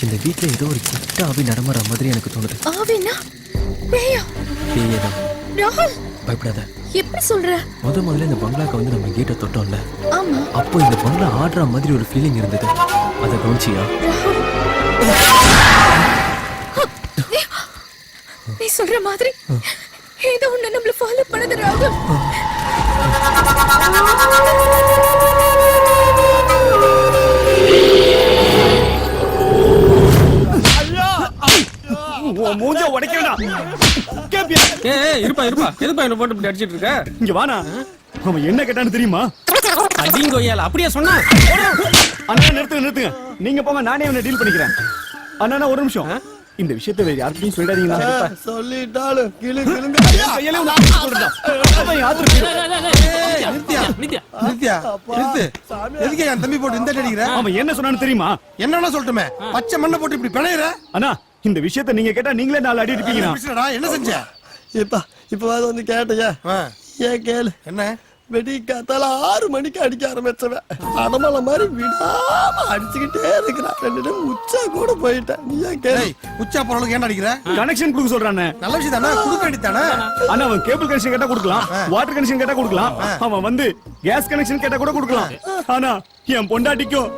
இந்த வீட்ல ஏதோ ஒரு கிட்ட ஆவி நடமாற மாதிரி எனக்கு தோணுது. ஆவினா? பேயா? பேயேதான். ராகுல், பயப்படாத. எப்படி சொல்ற? முதல்ல இந்த பங்களாக்கு வந்து நம்ம கேட்ட தொட்டோம்ல, ஆமா. அப்போ இந்த பங்களா ஆடுற மாதிரி ஒரு ஃபீலிங் இருந்தது. அதை கவனிச்சியா? நீ சொல்ற மாதிரி ஏதோ ஒண்ணு நம்மள ஃபாலோ பண்ணுது ராகுல். அவன் மூஞ்ச உடைக்கடா. கேப்பியா? இருப்பா எதுப்பா என்ன போட்டு இப்படி அடிச்சிட்டு இருக்க? இங்க வாடா. அவன் என்ன கேட்டான்னு தெரியுமா? அடிங்கோயால அப்படியே சொன்னா? அண்ணா நிறுத்துங்க. நீங்க போங்க, நானே அவனை டீல் பண்ணிக்கிறேன். அண்ணா ஒரு நிமிஷம். இந்த விஷயத்தை வேற யார்கிட்டயும் சொல்லிடாதீங்களா? சொல்லிட்டாலும் நித்யா நித்யா நிறுத்து. எதுக்கு என் தம்பி போட்டு இந்த அடிக்கிற? அவன் என்ன சொன்னான்னு தெரியுமா? என்னன்னா சொல்லட்டுமே, பச்சை மண்ணை போட்டு இப்படி பிணையிற. அண்ணா இந்த விஷயத்தை நீங்க கேட்டா நீங்களே 4 அடி அடிப்பீங்கண்ணா. என்ன செஞ்ச? இப்ப வந்து கேட்டீங்க. ஏன் கேளு. என்ன? வெடி காத்தால 6 மணிக்கு அடிக்க ஆரம்பிச்சவன் அடமலை மாதிரி விடாம அடிச்சுக்கிட்டே இருக்கிறான். 2 டைம் உச்சா கூட போயிட்டேன். நீ ஏன் கேளு. உச்சா போறவளுக்கு ஏன் அடிக்கிற? கனெக்ஷன் கொடுக்க சொல்றானே. நல்ல விஷயம் தானே, கொடுக்க வேண்டியதானே. ஆனா அவன் கேபிள் கனெக்ஷன் கேட்டா கொடுக்கலாம், வாட்டர் கனெக்ஷன் கேட்டா கொடுக்கலாம், அவன் வந்து கேஸ் கனெக்ஷன் கேட்டா கூட கொடுக்கலாம். ஆனா என் பொண்டாட்டிக்கும்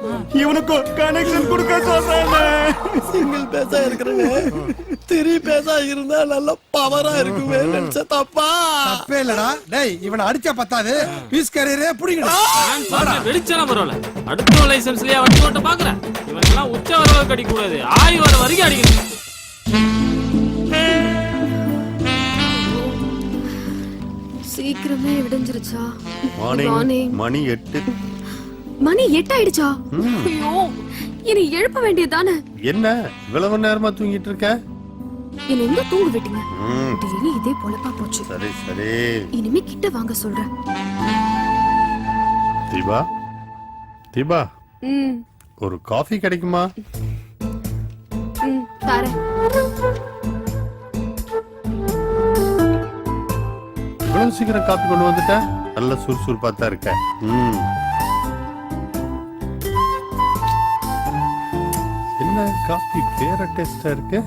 இவனுக்கும் கனெக்ஷன் கொடுக்க சொல்றானே. சிங்கிள் பேசா இருக்கிறேன்னு 3 பேசா இருந்தா நல்ல பவரா இருக்குமே நினைச்ச தப்பா. தப்பே இல்லடா. டேய் இவனை அடிச்சா பத்தாது, பீஸ் கேரியரே புடிங்கடா. வெடிச்சாலும் பரவாயில்ல, அடுத்த லைசன்ஸ்லயே வண்டி ஓட்ட பாக்குறேன். இவனெல்லாம் உச்ச வரவுக்கு அடிக்க கூடாது, ஆய் வர வரைக்கும் அடிக்கணும். சீக்கிரமே விடிஞ்சிருச்சா? மணி 8. மணி 8 ஆயிடுச்சா? ஐயோ, இனி எழுப்ப வேண்டியதானே. என்ன இவ்வளவு நேரமா தூங்கிட்டு இருக்க? என்ன எங்க தூங்க விட்டீங்க? டெய்லி இதே பொழப்பா போச்சு. சரி இனிமே கிட்ட வாங்க சொல்றேன். தீபா ஒரு காஃபி கிடைக்குமா? தரேன். இவ்வளவு சீக்கிரம் காப்பி கொண்டு வந்துட்ட? நல்ல சுறுசுறுப்பா தான் இருக்க. என்ன காஃபி வேற டேஸ்டா இருக்கு?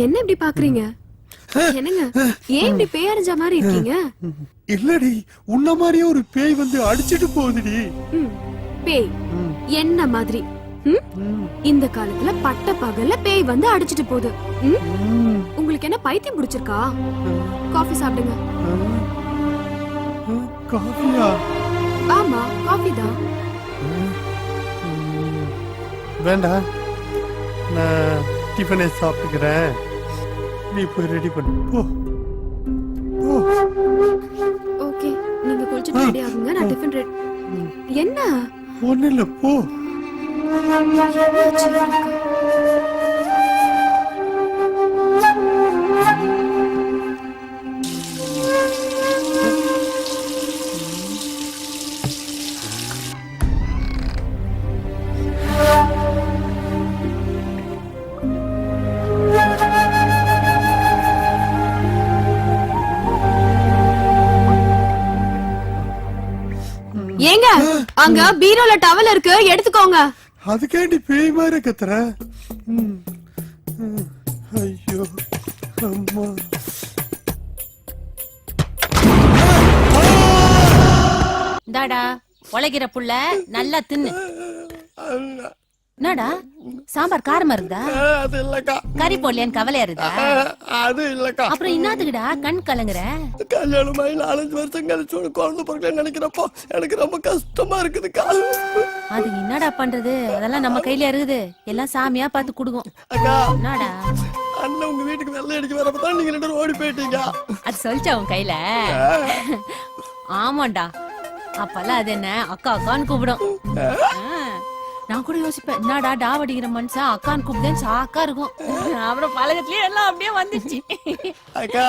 என்ன இப்படி பாக்குறீங்க? என்னங்க ஏன் இப்படி பேய் அரைஞ்ச மாதிரி இருக்கீங்க? இல்லடி, உன்ன மாதிரியே ஒரு பேய் வந்து அடிச்சிட்டு போகுதுடி. பேய் என்ன மாதிரி? இந்த காலத்துல பட்ட பகல்ல பேய் வந்து அடிச்சிட்டு போகுது. உங்களுக்கு என்ன பைத்தியம் பிடிச்சிருக்கா? காஃபி சாப்பிடுங்க. காஃபியா? ஆமா, காஃபி தான். வேண்டாம், நான் டிஃபனே சாப்பிட்டுக்கிறேன். நீ போய் ரெடி பண்ணு. போ. ஓகே, நீங்க குளிச்சிட்டு ரெடி ஆகுங்க, நான் டிஃபன் ரெடி. என்ன? ஒண்ணு இல்ல, போ. ஏங்க, அங்க பீரோல டவல் இருக்கு, எடுத்துக்கோங்க. அதுக்காண்டி பேய் மாதிரி கத்துற? ஐயோ அம்மா. இந்தாடா உழைக்கிற புள்ள, நல்லா தின்னு. என்னடா சாம்பார் காரமா இருந்தா? அது இல்லக்கா. கறி போடலையான்னு கவலையா இருந்தா? அது இல்லக்கா. அப்புறம் என்னத்துக்குடா கண் கலங்குற? கல்யாணமாயி 4-5 வருஷம் கழிச்சு ஒரு குழந்தை பிறக்கலன்னு நினைக்கிறப்போ எனக்கு ரொம்ப கஷ்டமா இருக்குதுக்கா. அது என்னடா பண்றது, அதெல்லாம் நம்ம கையில இருக்குது. எல்லாம் சாமியா பார்த்து குடுக்கும். அக்கா, என்னடா அண்ணன் உங்க வீட்டுக்கு வெள்ளை அடிக்க வரப்பதான் நீங்க 2 பேரும் ஓடி போயிட்டீங்க. அது சொல்லிச்சா உன் கையில? ஆமாண்டா, அப்பெல்லாம் அது என்ன அக்கா அக்கான்னு கூப்பிடும். நான் கூட யோசிப்பேன் என்னடா டாவடிக்கிற மனுஷன் அக்கான்னு கூப்பிட்டேன் சாக்கா இருக்கும். அப்புறம் பழகத்துலயே எல்லாம் அப்படியே வந்துச்சு. அக்கா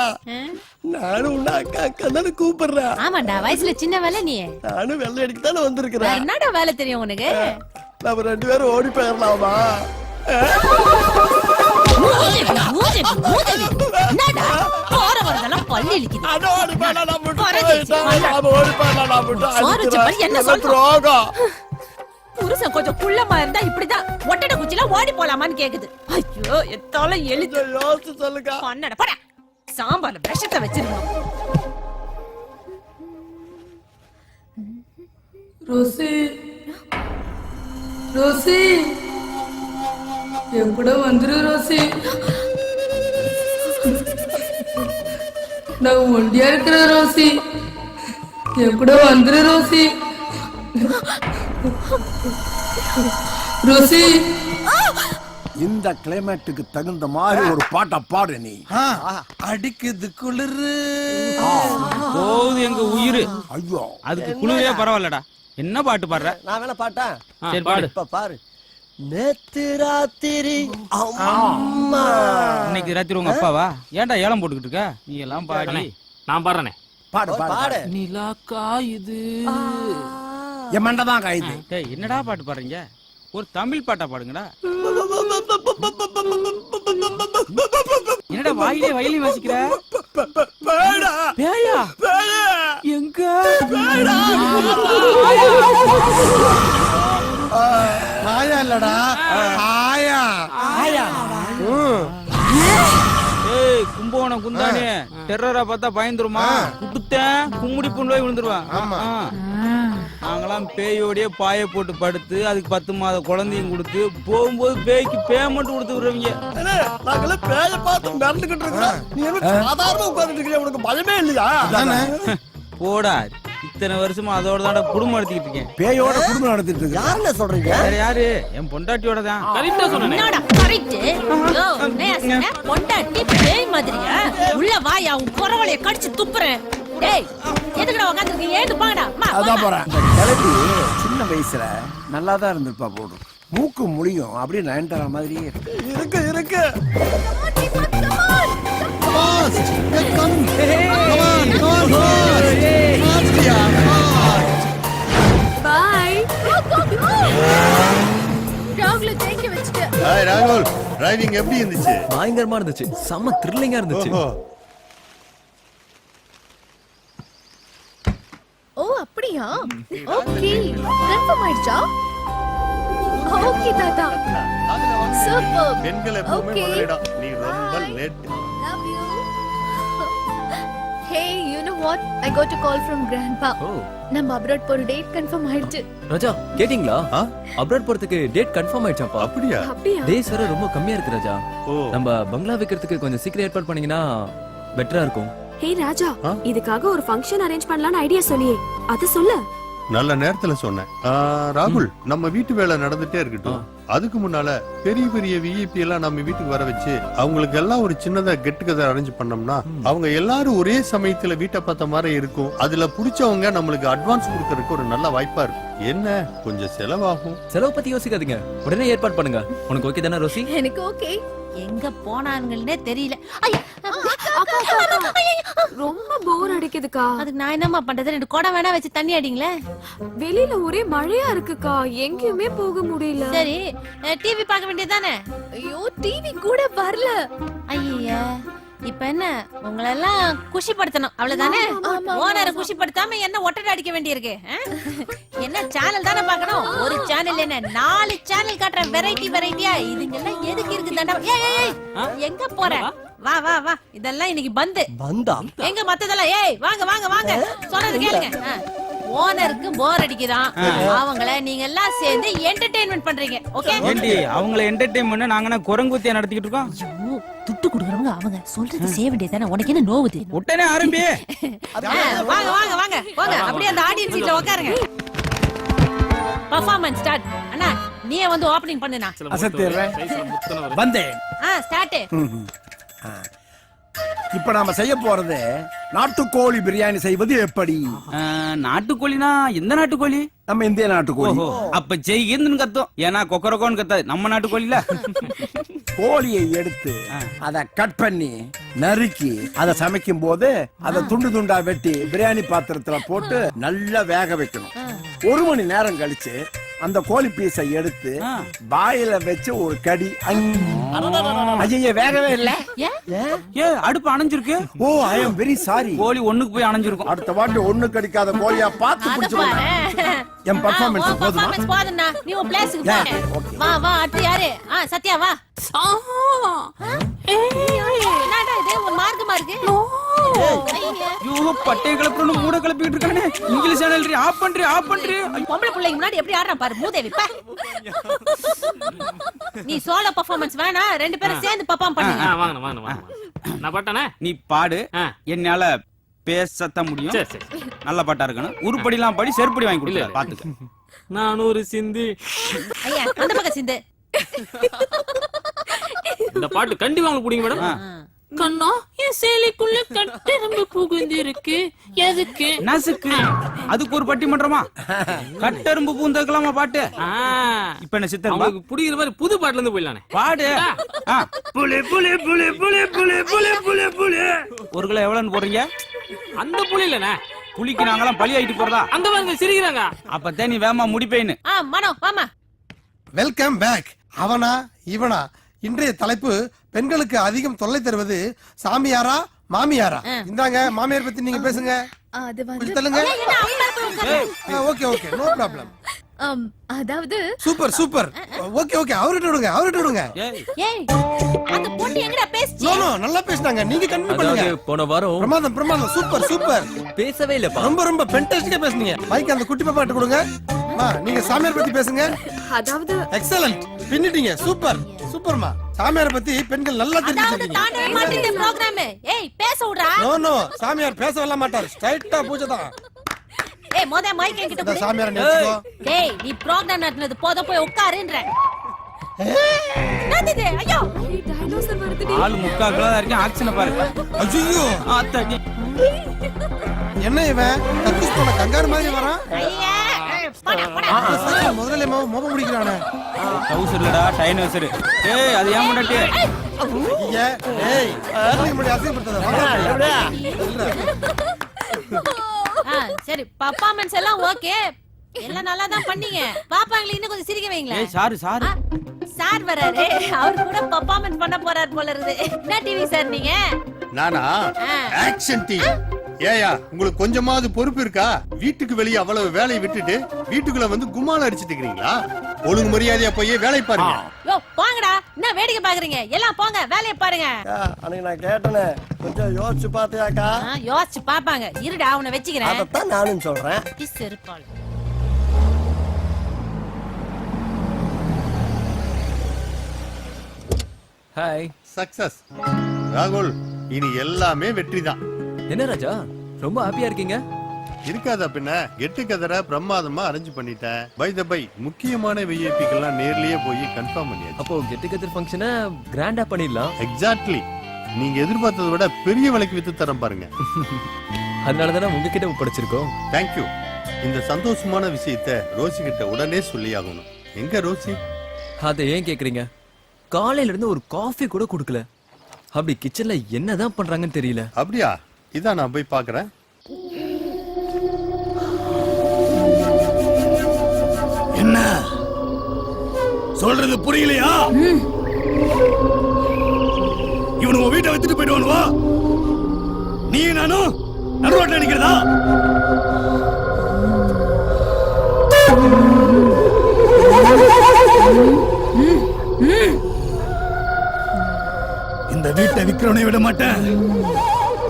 நானும் உன்ன அக்கா அக்கா தானே கூப்பிடுறேன். ஆமாண்டா வயசுல சின்ன வேலை நீ. நானும் வெள்ளை அடிக்கு தானே வந்திருக்கிறேன். என்னடா வேலை தெரியும் உனக்கு? நம்ம 2 பேரும் ஓடி போயிடலாமா? என்னடா போற வரதெல்லாம் பல்லு இழுக்குது. என்ன சொல்றோம்? புருஷன் கொஞ்சம் குள்ளமா இருந்தா இப்படிதான் ஒட்டட குச்சில ஓடி போலாமான்னு கேக்குது. ஐயோ எத்தால எழுது யோசிச்சு சொல்லுங்க. பண்ணட போட சாம்பார்ல விஷத்தை வச்சிருக்கோம். ரோசி ரோசி என் கூட வந்துரு ரோசி. நான் ஒண்டியா இருக்கிற ரோசி. என் கூட வந்துரு ரோசி. ரோசி இந்த கிளைமேட்டுக்கு தகுந்த மாதிரி ஒரு பாட்டை பாடு நீ. அடிக்குது குளிரு. போகுது எங்க உயிர். ஐயோ அதுக்கு குளிரே பரவாயில்லடா. என்ன பாட்டு பாடுற? நான் வேணா பாட்டேன். சரி பாடு. இப்ப பாரு. நேத்து ராத்திரி அம்மா. இன்னைக்கு ராத்திரி உங்க அப்பாவா? ஏன்டா ஏலம் போட்டுக்கிட்டு இருக்க? நீ எல்லாம் பாடி. நான் பாடுறேனே. பாடு பாடு. நிலா காயுது. என் மண்டை தான் காயுது. டேய் என்னடா பாட்டு பாடுறீங்க? ஒரு தமிழ் பாட்டா பாடுங்கடா. என்னடா வாயிலே வயலி வாசிக்கிற? பேயா? எங்க? ஆயா இல்லடா ஆயா. ஆயா. ஏய் கும்போணம் குந்தானே டெரரா பார்த்தா பயந்துருமா? குடுத்தேன் கும்முடி புண்ணு போய் விழுந்துருவான். நாங்களாம் பேயோடய பாய போட்டு படுத்து அதுக்கு 10 மாத குழந்தையும் கொடுத்து போகும்போது பேய்க்கு பேமெண்ட் கொடுத்து விடுறவங்க. நாங்களே பேய பார்த்து மிரண்டுகிட்டு இருக்கோம். நீ என்ன சாதாரண உட்கார்ந்துட்டு இருக்கீங்க? உனக்கு பயமே இல்லையா? போடா இத்தனை வருஷமா அதோட தான் குடும்பம் நடத்திட்டு இருக்கேன். பேயோட குடும்பம் நடத்திட்டு இருக்கு. யாருன்னு சொல்றீங்க? வேற யாரு? என் பொண்டாட்டியோட தான். கரெக்டா சொன்னேனே. என்னடா கரெக்ட்? யோ நேசன பொண்டாட்டி பேய் மாதிரியா? உள்ள வாயா உன் குறவளைய கடிச்சு துப்புறேன். டேய் எதுக்குடா உட்கார்ந்திருக்கீங்க? ஏந்து போங்கடா. அதான் போறேன். கிளப்பி சின்ன வயசுல நல்லா தான் இருந்திருப்பா போடும். மூக்கு முடியும் அப்படியே நயன்தாரா மாதிரியே இருக்கு. இருக்கு. பாய். ராகுல தேங்க வச்சிட்டு. ஹாய் ராகுல், டிரைவிங் எப்படி இருந்துச்சு? பயங்கரமா இருந்துச்சு. செம்ம த்ரில்லிங்கா இருந்துச்சு. ஓ அப்படியா? ஓகே கன்ஃபார்ம் ஆயிடுச்சா? ஓகே தாத்தா. சூப்பர். பெண்கள் எப்பவுமே முதலிடம். நீ ரொம்ப late. Love you. Hey, you know what? I got a call from grandpa. நம்ம அப்ராட் போற டேட் கன்ஃபார்ம் ஆயிடுச்சு. ராஜா கேட்டிங்களா? அப்ராட் போறதுக்கு டேட் கன்ஃபார்ம் ஆயிடுச்சாப்பா. அப்படியா? அப்படியா? டேஸ் வர ரொம்ப கம்மியா இருக்கு ராஜா. ஓ. நம்ம பங்களா வைக்கிறதுக்கு கொஞ்சம் சீக்கிரம் ஏற்பாடு பண்ணீங்கன்னா பெட்டரா இருக்கும். ஹே ராஜா, இதுக்காக ஒரு ஃபங்க்ஷன் அரேஞ்ச் பண்ணலாம்னு ஐடியா சொல்லியே. அத சொல்லு. நல்ல நேரத்துல சொன்னேன். ராகுல், நம்ம வீட்டு வேலை நடந்துட்டே இருக்கட்டும். அதுக்கு முன்னால பெரிய பெரிய விஐபி எல்லாம் நம்ம வீட்டுக்கு வர வச்சு அவங்களுக்கு எல்லாம் ஒரு சின்னதா கெட் டுகெதர் அரேஞ்ச் பண்ணோம்னா அவங்க எல்லாரும் ஒரே சமயத்துல வீட்டை பார்த்த மாதிரி இருக்கும். அதுல புடிச்சவங்க நம்மளுக்கு அட்வான்ஸ் கொடுக்கறதுக்கு ஒரு நல்ல வாய்ப்பா இருக்கும். என்ன கொஞ்சம் செலவாகும். செலவு பத்தி யோசிக்காதீங்க, உடனே ஏற்பாடு பண்ணுங்க. உனக்கு ஓகே தானே ரோசி? எனக்கு ஓகே. எங்க போனானுங்கன்னே தெரியல. ரொம்ப போர் அடிக்குதுக்கா. அதுக்கு நான் என்னமா பண்றது? 2 குடம் வேணா வச்சு தண்ணி அடிங்களே. வெளியில ஒரே மழையா இருக்குக்கா, எங்கேயுமே போக முடியல. சரி டிவி பார்க்க வேண்டியதானே? ஐயோ டிவி கூட வரல. ஐயா இப்ப என்ன உங்களெல்லாம் குஷிப்படுத்தணும் அவ்வளவுதானே? ஓனரை குஷிப்படுத்தாம என்ன ஒட்டடை அடிக்க வேண்டியிருக்கு? என்ன சேனல் தானே பார்க்கணும்? ஒரு சேனல் என்ன 4 சேனல் காட்டுற வெரைட்டி வெரைட்டியா. இதுங்கெல்லாம் எதுக்கு இருக்கு தண்டா? ஏய் எங்க போற? வா வா வா. இதெல்லாம் இன்னைக்கு பந்து. பந்தா? எங்க மத்ததெல்லாம்? ஏய் வாங்க வாங்க வாங்க, சொன்னது கேளுங்க. ஓனருக்கு போர் அடிக்குதான், அவங்கள நீங்க எல்லாம் சேர்ந்து என்டர்டெயின்மெண்ட் பண்றீங்க. ஓகே ஏண்டி அவங்கள என்டர்டெயின் பண்ண நாங்க குரங்குத்தியா நடத்திக்கிட்டு இருக்கோம்? ஐயோ துட்டு குடுக்குறவங்க அவங்க சொல்றது செய்ய வேண்டியதானே. உனக்கு என்ன நோவுது? உடனே ஆரம்பி. வாங்க வாங்க வாங்க போங்க, அப்படியே அந்த ஆடியன்ஸ் சீட்ல உட்காருங்க. Performance start. அண்ணா நீயே வந்து ஓபனிங் பண்ணுனா. அசத்திறேன். வந்தேன். ஸ்டார்ட். இப்ப நாம செய்ய போறது நாட்டுக்கோழி பிரியாணி செய்வது எப்படி? நாட்டுக்கோழினா எந்த நாட்டுக்கோழி? நம்ம இந்திய நாட்டுக்கோழி. அப்ப ஜெய்கின்னு கத்தும், ஏன்னா கொக்கரக்கோன்னு கத்தாது நம்ம நாட்டுக்கோழில. கோழியை எடுத்து அதை கட் பண்ணி நறுக்கி அதை சமைக்கும் போது அதை துண்டு துண்டா வெட்டி பிரியாணி பாத்திரத்துல போட்டு நல்லா வேக வைக்கணும். 1 மணி நேரம் கழிச்சு அந்த கோழி பீஸை எடுத்து வாயில வச்சு ஒரு கடி. ஐயா வேகவே இல்ல. ஏ அடுப்பு அணைஞ்சிருக்கு. ஓ ஐ அம் வெரி சாரி. கோழி ஒண்ணுக்கு போய் அணைஞ்சிருக்கும். அடுத்த வாட்டி ஒண்ணு கடிக்காத கோழியா பார்த்து பிடிச்சிருக்கேன். என் பெர்ஃபார்மன்ஸ் போதும்னா நீ உன் பிளேஸ்க்கு போ. வா வா அடுத்து யாரு? சத்யா வா. என்னடா இது ஒரு மார்க்கமா இருக்கு? ஐயோ பட்டை கிளப்புறன்னு மூட கிளப்பிட்டு இருக்கானே. இங்கிலீஷ் சேனல் ஆஃப் பண்றீ. பொம்பளை பிள்ளைங்க முன்னாடி எப்படி ஆடுறான் பாரு மூதேவி. நீ சோலோ பெர்ஃபார்மன்ஸ் வேணா, 2 பேரும் சேர்ந்து பெர்ஃபார்ம் பண்ணுங்க. வாங்க நான் பாட்டானே. நீ பாடு, என்னால பேசத்தான் முடியும். நல்ல பாட்டா இருக்கணும். உருப்படிலாம் படி செருப்படி வாங்கி கொடுக்கல பாத்துக்க. நான் ஒரு சிந்து. ஐயா அந்த பக்கம் சிந்து. இந்த பாட்டு கண்டிப்பா உங்களுக்கு பிடிக்கும் மேடம். கண்ணா என் சேலைக்குள்ள கட்டெரும்பு புகுந்திருக்கு. எதுக்கு? நசுக்கு. அதுக்கு ஒரு பட்டிமன்றமா? கட்டெரும்பு பூந்தக்கலாமா பாட்டு? இப்ப என்ன சித்தர் உங்களுக்கு பிடிக்கிற மாதிரி புது பாட்டுல இருந்து போயிடலானே. பாடு. புலி புலி புலி புலி புலி புலி புலி புலி. 1 கிலோ எவ்வளவுன்னு போடுறீங்க? அந்த புலி இல்லனே. புலிக்கு நாங்கெல்லாம் பலி ஆயிட்டு போறதா? அந்த மாதிரி சிரிக்கிறாங்க. அப்ப நீ வேமா முடிப்பேன்னு. மனோ வாமா. Welcome back. அவனா இவனா? இன்றைய தலைப்பு பெண்களுக்கு அதிகம் தொல்லை தருவது சாமியாரா மாமியாரா? இந்தாங்க மாமியார் பத்தி நீங்க பேசுங்க. அது கொஞ்சம் தள்ளுங்க. Okay okay no problem. அதாவது சூப்பர் ஓகே அவர்கிட்ட விடுங்க. ஏய் அந்த பொண்ணு எங்கடா பேசுச்சு? நோ நல்லா பேசுனாங்க. நீங்க கண்டினியூ பண்ணுங்க. போன வாரம் பிரமாதம் சூப்பர் பேசவே இல்லப்பா. ரொம்ப ஃபென்டாஸ்டிக்கா பேசுனீங்க. மைக் அந்த குட்டி பாப்பாட்ட கொடுங்க. நீங்க சாமியார் பத்தி பேசுங்க. அதாவது எக்ஸலென்ட். பின்னிட்டீங்க. சூப்பர்மா. சாமியார் பத்தி பெண்கள் நல்லா தெரிஞ்சுக்கிட்டீங்க. தாண்டவே மாட்டேங்குது ப்ரோகிராம். ஏய் பேச விடுடா. நோ சாமியார் பேச வரல மாட்டார். ஸ்ட்ரைட்டா பூஜை தான். ஏய் மொத மைக் என்கிட்ட கொடு. சாமியார் நினைச்சுக்கோ. டேய் நீ ப்ரோகிராம் நடத்துனது போத போய் உட்காருன்ற. என்னது? ஐயோ டைனோசர் வருதுடி. ஆளு முக்கா கிலோ தான் இருக்கு. ஆக்ஷனை பாரு. ஐயோ ஆத்தாடி. என்ன இவன் கக்கூஸ் போன கங்காரு மாதிரி வரான்? ஐயா போடா. முதல்ல மோப முடிக்கிறானே. டவுசர்லடா டைனோசர். ஏய் அது ஏன் முன்னாடி? ஏய் முன்னாடி அசிங்கப்படுத்தாத. சரி பெர்ஃபார்மன்ஸ் எல்லாம் ஓகே. எல்லாம் நல்லா தான் பண்ணீங்க. பாப்பாங்கள இன்னும் கொஞ்சம் சிரிக்க வைங்களேன். ஏய் சார் சார் வராரு. அவர் கூட பெர்ஃபார்மன்ஸ் பண்ண போறார் போல இருக்குது. என்ன டிவி சார் நீங்க? நானா ஆக்ஷன் டீம். ஏயா உங்களுக்கு கொஞ்சமாவது பொறுப்பு இருக்கா? வீட்டுக்கு வெளியே அவ்வளவு வேலையை விட்டுட்டு வீட்டுக்குள்ள வந்து கும்மால அடிச்சிட்டு இருக்கீங்களா? ஒழுங்கு மரியாதையா போய் வேலை பாருங்க. யோ போங்கடா. என்ன வேடிக்கை பாக்குறீங்க? எல்லாம் போங்க வேலையை பாருங்க. அன்னைக்கு நான் கேட்டனே கொஞ்சம் யோசிச்சு பாத்தியாக்கா? யோசிச்சு பாப்பாங்க. இருடா அவனை வெச்சிக்கிறேன். அதத்தான் நானும் சொல்றேன். செருப்பாள். ஹாய். சக்சஸ் ராகுல். இனி எல்லாமே வெற்றிதான். என்ன ராஜா ரொம்ப ஹாப்பியா இருக்கீங்க? இருக்காதா பின்ன. கெட்டு கதற பிரமாதமா அரேஞ்ச் பண்ணிட்டேன். பை த பை முக்கியமான விஐபிக்கெல்லாம் நேர்லயே போய் கன்ஃபார்ம் பண்ணியாச்சு. அப்போ கெட் டுகெதர் ஃபங்க்ஷனை கிராண்டா பண்ணிடலாம். எக்ஸாக்ட்லி. நீங்க எதிர்பார்த்ததை விட பெரிய விலைக்கு வித்து தரம் பாருங்க. அதனால தானே உங்ககிட்ட ஒப்படைச்சிருக்கோம். தேங்க்யூ. இந்த சந்தோஷமான விஷயத்தை ரோசி கிட்ட உடனே சொல்லி ஆகணும். எங்க ரோசி? அதை ஏன் கேக்குறீங்க? காலையில இருந்து ஒரு காஃபி கூட கொடுக்கல. அப்படி கிச்சன்ல என்னதான் பண்றாங்கன்னு தெரியல. அப்படியா? இதான் நான் போய் பாக்குறேன். என்ன சொல்றது புரியலையா? இவனு உன் வீட்டை வச்சுட்டு போயிடுவானுவா? நீ நானும் நடுரோட்ல நிக்கிறதா? இந்த வீட்டை விக்கிறவனை விட மாட்டேன்,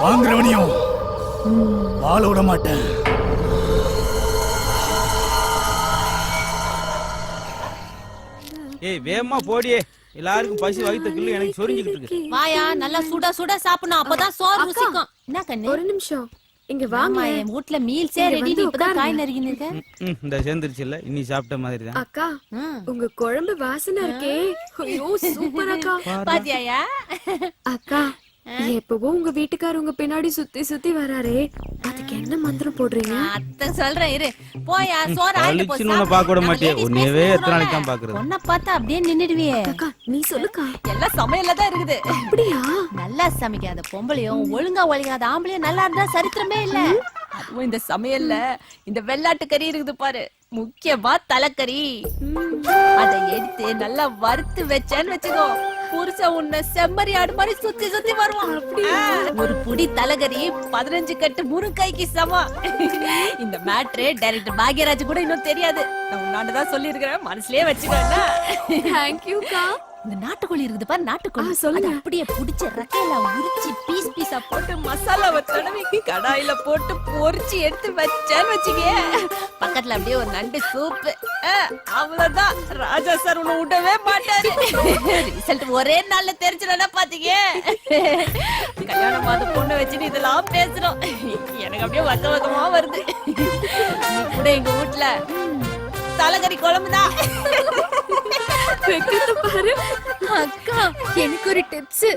வாங்குறவனையும் வாழ விட மாட்டேன். ஏய் வேகமா போடியே. எல்லாருக்கும் பசி வயித்து கிள்ளு எனக்கு சொரிஞ்சிட்டு இருக்கு. வாயா நல்லா சுட சாப்பிடணும். அப்பதான் சோறு ருசிக்கும். என்ன கண்ணு? ஒரு நிமிஷம் இங்க வாங்க. என் வீட்ல மீல்ஸே ரெடி. இப்பதான் காய் நறுக்கின்னு இருக்க. இந்த சேர்ந்துருச்சு இல்ல? இன்னி சாப்பிட்ட மாதிரி தான். அக்கா உங்க குழம்பு வாசனை இருக்கே. ஐயோ சூப்பர் அக்கா. பாத்தியாயா? அக்கா எப்பவும் உங்க வீட்டுக்காரர் உங்க பின்னாடி சுத்தி சுத்தி வராரே, அதுக்கு என்ன மந்திரம் போடுறீங்க? அத்தை சொல்றேன் இரு. போயா சோறு ஆயிட்டு போ. அழிச்சுன்னு உன்னை பார்க்க விட மாட்டியே. உன்னையவே எத்தனை நாளைக்கு தான் பாக்குறது? உன்னை பார்த்தா அப்படியே நின்னுடுவியே. அக்கா நீ சொல்லுக்கா. எல்லாம் சமையல்ல தான் இருக்குது. அப்படியா? நல்லா சமைக்காத பொம்பளையும் ஒழுங்கா ஒழிக்காத ஆம்பளையும் நல்லா இருந்தா சரித்திரமே இல்ல. அதுவும் இந்த சமையல்ல இந்த வெள்ளாட்டு கறி இருக்குது பாரு, முக்கியமா தலைக்கறி. அதை எடுத்து நல்லா வறுத்து வச்சேன்னு வச்சுக்கோ, புருஷன் உன்னை செம்மறி ஆடு மாதிரி சுத்தி சுத்தி வருவான். ஒரு புடி தலைகறி 15 கட்டு முருங்கைக்கு சமம். இந்த மேட்ரு டைரக்டர் பாக்யராஜ் கூட இன்னும் தெரியாது. நான் உன்னாண்டதான் சொல்லி இருக்கிறேன், மனசுலயே வச்சுக்கேன். தேங்க்யூக்கா. இந்த நாட்டுக்கோழி இருக்குது பாரு, நாட்டுக்கோழி. சொல்லுங்க. அதை அப்படியே புடிச்ச ரக்கையில உரிச்சு பீஸ் பீஸா போட்டு மசாலாவை தடவி கடாயில போட்டு பொரிச்சு எடுத்து வச்சேன்னு வச்சுக்கே, பக்கத்துல அப்படியே ஒரு நண்டு சூப்பு. அவ்வளவுதான், ராஜா சார் உன்னை விடவே மாட்டாரு. ரிசல்ட் ஒரே நாள்ல தெரிஞ்சிடனா பாத்தீங்க. கல்யாணம் பார்த்து பொண்ணு வச்சுட்டு இதெல்லாம் பேசுறோம், எனக்கு அப்படியே வக்க வக்கமா வருது. நீ கூட எங்க வீட்டுல தலைகறி குழம்புதான் பாரு. அக்கா எனக்கு ஒரு டிப்ஸ்.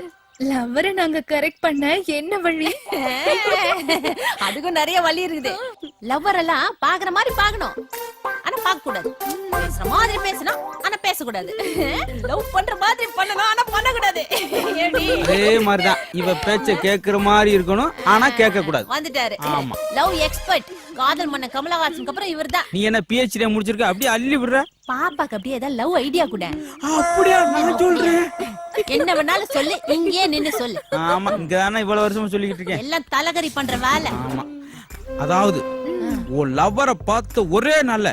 லவ்வரை நாங்க கரெக்ட் பண்ண என்ன வழி? அதுக்கும் நிறைய வழி இருக்குது. லவ்வர் எல்லாம் பாக்குற மாதிரி பாக்கணும், ஆனா பார்க்க கூடாது. பேசுற மாதிரி பேசணும், ஆனா பேசக்கூடாது. லவ் பண்ற மாதிரி பண்ணணும், ஆனா பண்ண கூடாது. அதே மாதிரிதான் இவ பேச்ச கேக்குற மாதிரி இருக்கணும், ஆனா கேட்க கூடாது. வந்துட்டாரு ஆமா. லவ் எக்ஸ்பர்ட், காதல் மன்ன கமலஹாசனுக்கு அப்புறம் இவர்தான். நீ என்ன PhD முடிச்சிருக்க, அப்படியே அள்ளி விடுற. பாப்பாக்கு அப்படியே ஏதாவது லவ் ஐடியா கூட. அப்படியா? நான் சொல்றேன். என்ன வேணாலும் சொல்லு, இங்கே நின்னு சொல்லு. ஆமா, இங்கதானே இவ்வளவு வருஷமா சொல்லிக்கிட்டு இருக்கேன். எல்லாம் தலைகறி பண்ற வேலை. ஆமா, அதாவது உன் லவ்வரை பார்த்த ஒரே நாள்ல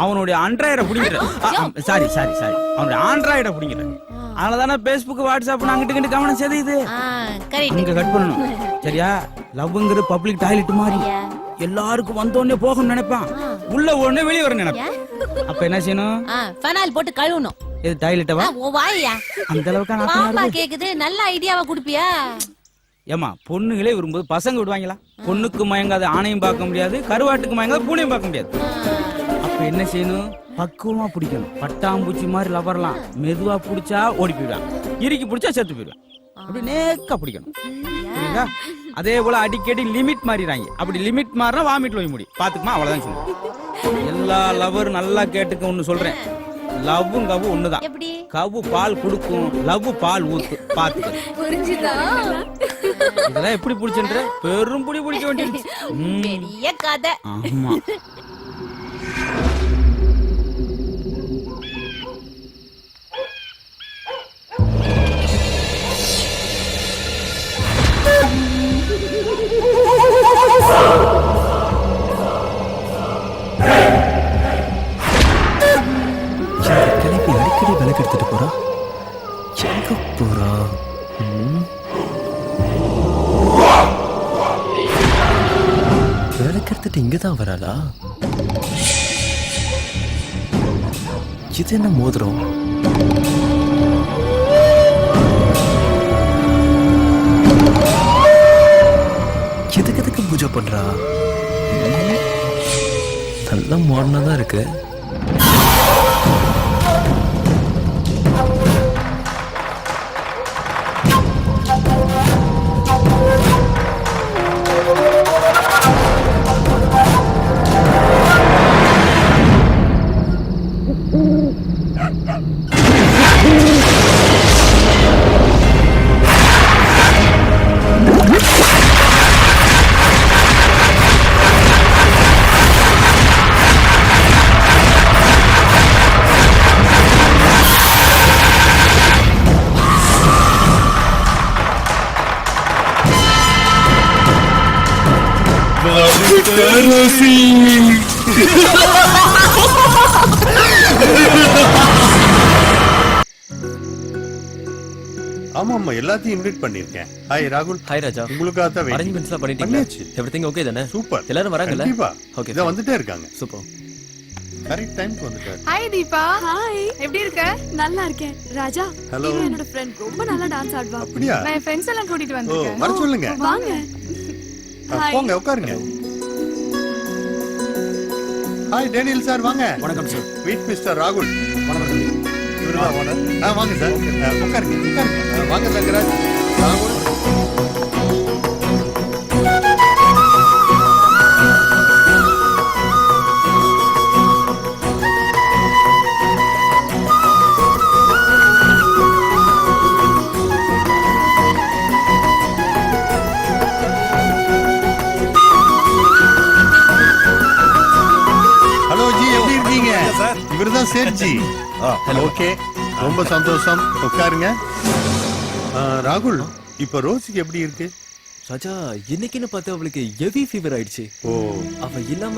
அவனுடைய ஆண்ட்ராய்டை பிடிங்கிற. சாரி சாரி சாரி, அவனுடைய ஆண்ட்ராய்டை பிடிங்கிற. அதனாலதானே Facebook வாட்ஸ்அப் அங்கிட்டு கவனம் செய்து இங்க கட் பண்ணணும். சரியா? லவ்ங்கிறது பப்ளிக் டாய்லெட் மாதிரி, எல்லாருக்கும் வந்தோடனே போகணும்னு நினைப்பான், உள்ள உடனே வெளியே வர நினைப்பான். அப்ப என்ன செய்யணும்? ஃபெனால் போட்டு கழுவணும். இது டாய்லெட்டவா? ஓ வாயா, அந்த அளவுக்கு பாப்பா கேக்குது, நல்ல ஐடியாவா குடுப்பியா? ஏமா, பொண்ணுகளே விரும்புது, பசங்க விடுவாங்களா? பொண்ணுக்கு மயங்காத ஆணையும் பார்க்க முடியாது, கருவாட்டுக்கு மயங்காத பூனையும் பார்க்க முடியாது. அப்ப என்ன செய்யணும்? பக்குவமா பிடிக்கணும். பட்டாம்பூச்சி மாதிரி லவரலாம். மெதுவா பிடிச்சா ஓடி போயிடுவான், இறுக்கி பிடிச்சா செத்து போயிடுவான். அப்படி நேக்கா பிடிக்கணும். புரியுதா? அதே போல அடிக்கடி லிமிட் மாறிடுறாங்க. அப்படி லிமிட் மாறினா வாமிட் போய் முடியும். பாத்துக்குமா? அவ்வளவுதான் சொல்லுங்க. எல்லா லவரும் நல்லா கேட்டுக்க. ஒண்ணு சொல்றேன், லவ்வும் கவ்வும் ஒண்ணுதான். கவ்வு பால் குடுக்கும், லவ் பால் ஊத்து. பாத்துக்க. புரிஞ்சுதா? இதெல்லாம் எப்படி பிடிச்சுன்ற? பெரும் புடி பிடிக்க வேண்டியது. பெரிய கதை. ஆமா. கிளப்பி அடிக்கடி விளக்கு எடுத்துட்டு போறா. எங்க போறா? விளக்கு எடுத்துட்டு இங்கதான் வராளா? இது என்ன மோதிரம்? எதுக்கு பூஜை பண்றா? நல்ல மாடர்னா தான் இருக்கு. ஆமாமா, எல்லாத்தையும் இன்வைட் பண்ணிருக்கேன். ஹாய் ராகுல். ஹாய் ராஜா. உங்களுக்காக தான் வெயிட்டிங். அரேஞ்ச்மெண்ட்ஸ்லாம் பண்ணிட்டீங்களா? பண்ணியாச்சு. எவ்ரிதிங் ஓகே தானே? சூப்பர். எல்லாரும் வராங்கல? கண்டிப்பா. ஓகே. இத வந்துட்டே இருக்காங்க. சூப்பர். கரெக்ட் டைம்க்கு வந்துட்டாரு. ஹாய் தீபா. ஹாய். எப்படி இருக்க? நல்லா இருக்கேன். ராஜா, ஹலோ. இவ என்னோட ஃப்ரெண்ட், ரொம்ப நல்லா டான்ஸ் ஆடுவா. அப்படியா? நான் ஃப்ரெண்ட்ஸ் எல்லாம் கூட்டிட்டு வந்திருக்கேன். வர சொல்லுங்க. வாங்க. போங்க, உட்காருங்க. ஹாய் டேனியல் சார், வாங்க. வணக்கம் சார். மீட் மிஸ்டர் ராகுல். வணக்கம். இவர்தான் ஓனர். வாங்க சார். உட்காருங்க, உட்காருங்க. வாங்க தங்கராஜ். ஹலோ ஜி, எப்படி இருக்கீங்க? இவர்தான் சேட்ஜி. ஓகே, ரொம்ப சந்தோஷம். உட்காருங்க. ராகுல், இப்ப ரோசிக்கு எப்படி இருக்கு? ராஜா, இன்னைக்குன்னு பார்த்து அவளுக்கு ஹெவி ஃபீவர் ஆயிடுச்சு. ஓ, அவ இல்லாம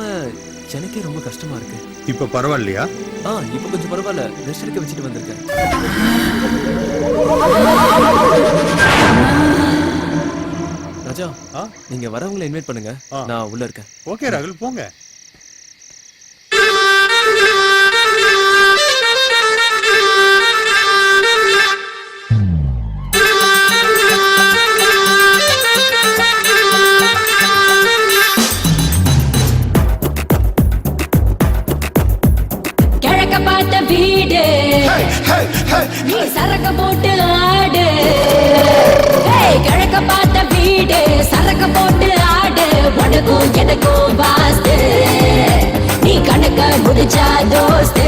எனக்கே ரொம்ப கஷ்டமா இருக்கு. இப்ப பரவாயில்லையா? இப்ப கொஞ்சம் பரவாயில்ல, ரெஸ்ட் எடுக்க வச்சுட்டு வந்திருக்கேன். ராஜா, நீங்க வரவங்களை இன்வைட் பண்ணுங்க, நான் உள்ள இருக்கேன். ஓகே ராகுல், போங்க. கிழக்க பார்த்த வீடு நீ சரக்க போட்டு ஆடு. கிழக்க பார்த்த வீடு சரக்க போட்டு ஆடு. உனக்கும் எனக்கும் வாஸ்து, நீ கணக்க முடிச்சா தோஸ்து.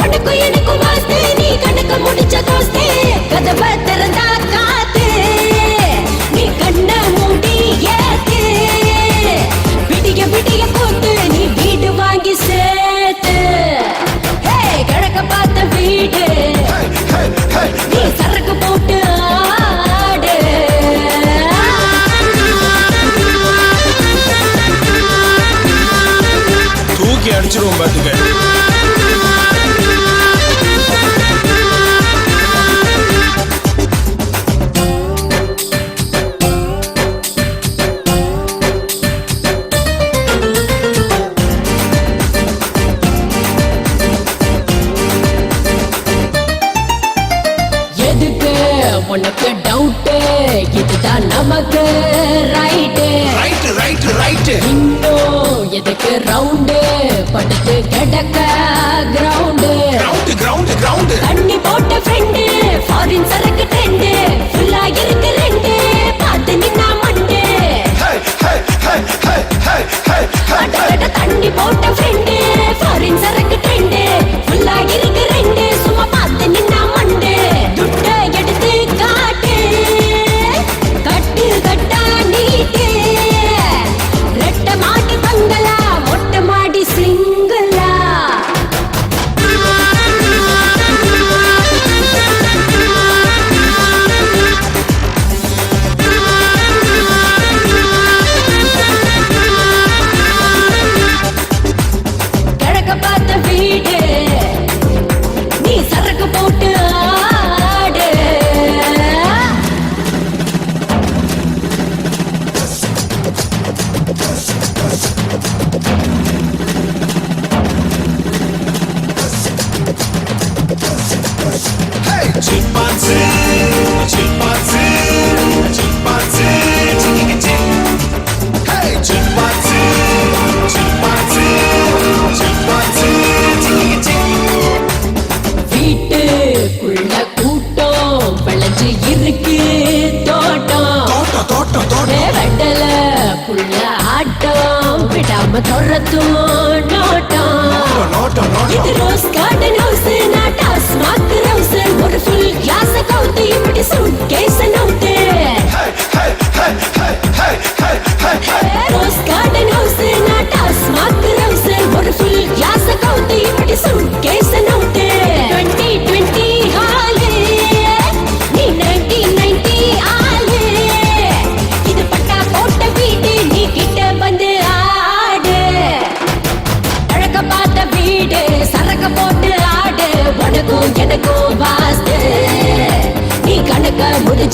உனக்கும் எனக்கும் வாஸ்து, நீ கணக்க முடிச்ச தோஸ்து. கதவை திறந்தா காத்து, நீ கண்ண மூடி ஏத்து. விடிய விடிய போட்டு நீ வீடு வாங்கி சேர்த்து. கிழக்க பார்த்த வீடு நீ சரக்கு போட்டு ஆடு. தூக்கி அடிச்சிருவோம் பாத்துக்க. உனக்கு டவுட், இதுதான் நமக்கு ரைட்டு. இன்னும் எதுக்கு ரவுண்டு, படுத்து கிடக்க கிரவுண்டு. தண்ணி போட்ட ஃப்ரெண்டு, ஃபாரின் சரக்கு ட்ரெண்டு. ஃபுல்லா இருக்கு ரெண்டு, பார்த்து நின்னா மண்டு. தண்ணி போட்ட ஃப்ரெண்டு, ஃபாரின் சரக்கு ட்ரெண்டு. ஃபுல்லா இருக்கு ரெண்டு, சும்மா பார்த்து நின்னா மண்டு. துட்ட எடுத்து காட்டு, கட்டு கட்டா நீட்டு. ரெட்ட மாடி பங்களா, மொட்டை மாடி சிங்களா. கிழக்க பார்த்த வீடு நீ சரக்கு போட்டு ஆடு. வீட்டுக்குள்ள கூட்டம் விளைஞ்சு இருக்கு தோட்டம். வெட்டல புள்ள ஆட்டம், விடாம தொடரத்தும் நோட்டம். இது ரோஸ் கார்டன் ஹவுஸ், நான் டாஸ்மாக் ஹவுஸ். ஒரு ஃபுல் கிளாஸ் கவுத்து, இப்படி சூட் கேஸ் நவுத்து. ரோஸ் கார்டன் ஹவுஸ், நான் டாஸ்மாக் ஹவுஸ். ஒரு ஃபுல் கிளாஸ் கவுத்து, இப்படி சூட் கேஸ் நவுத்து. 2020 ஹாலு, நீ 1990 ஆளு. இது பட்டா போட்ட வீடு, நீ கிட்ட வந்து ஆடு. கிழக்க பார்த்த வீடு சரக்க போட்டு ஆடு. உனக்கும் எனக்கும் வாஸ்து, நீ கணக்க முடி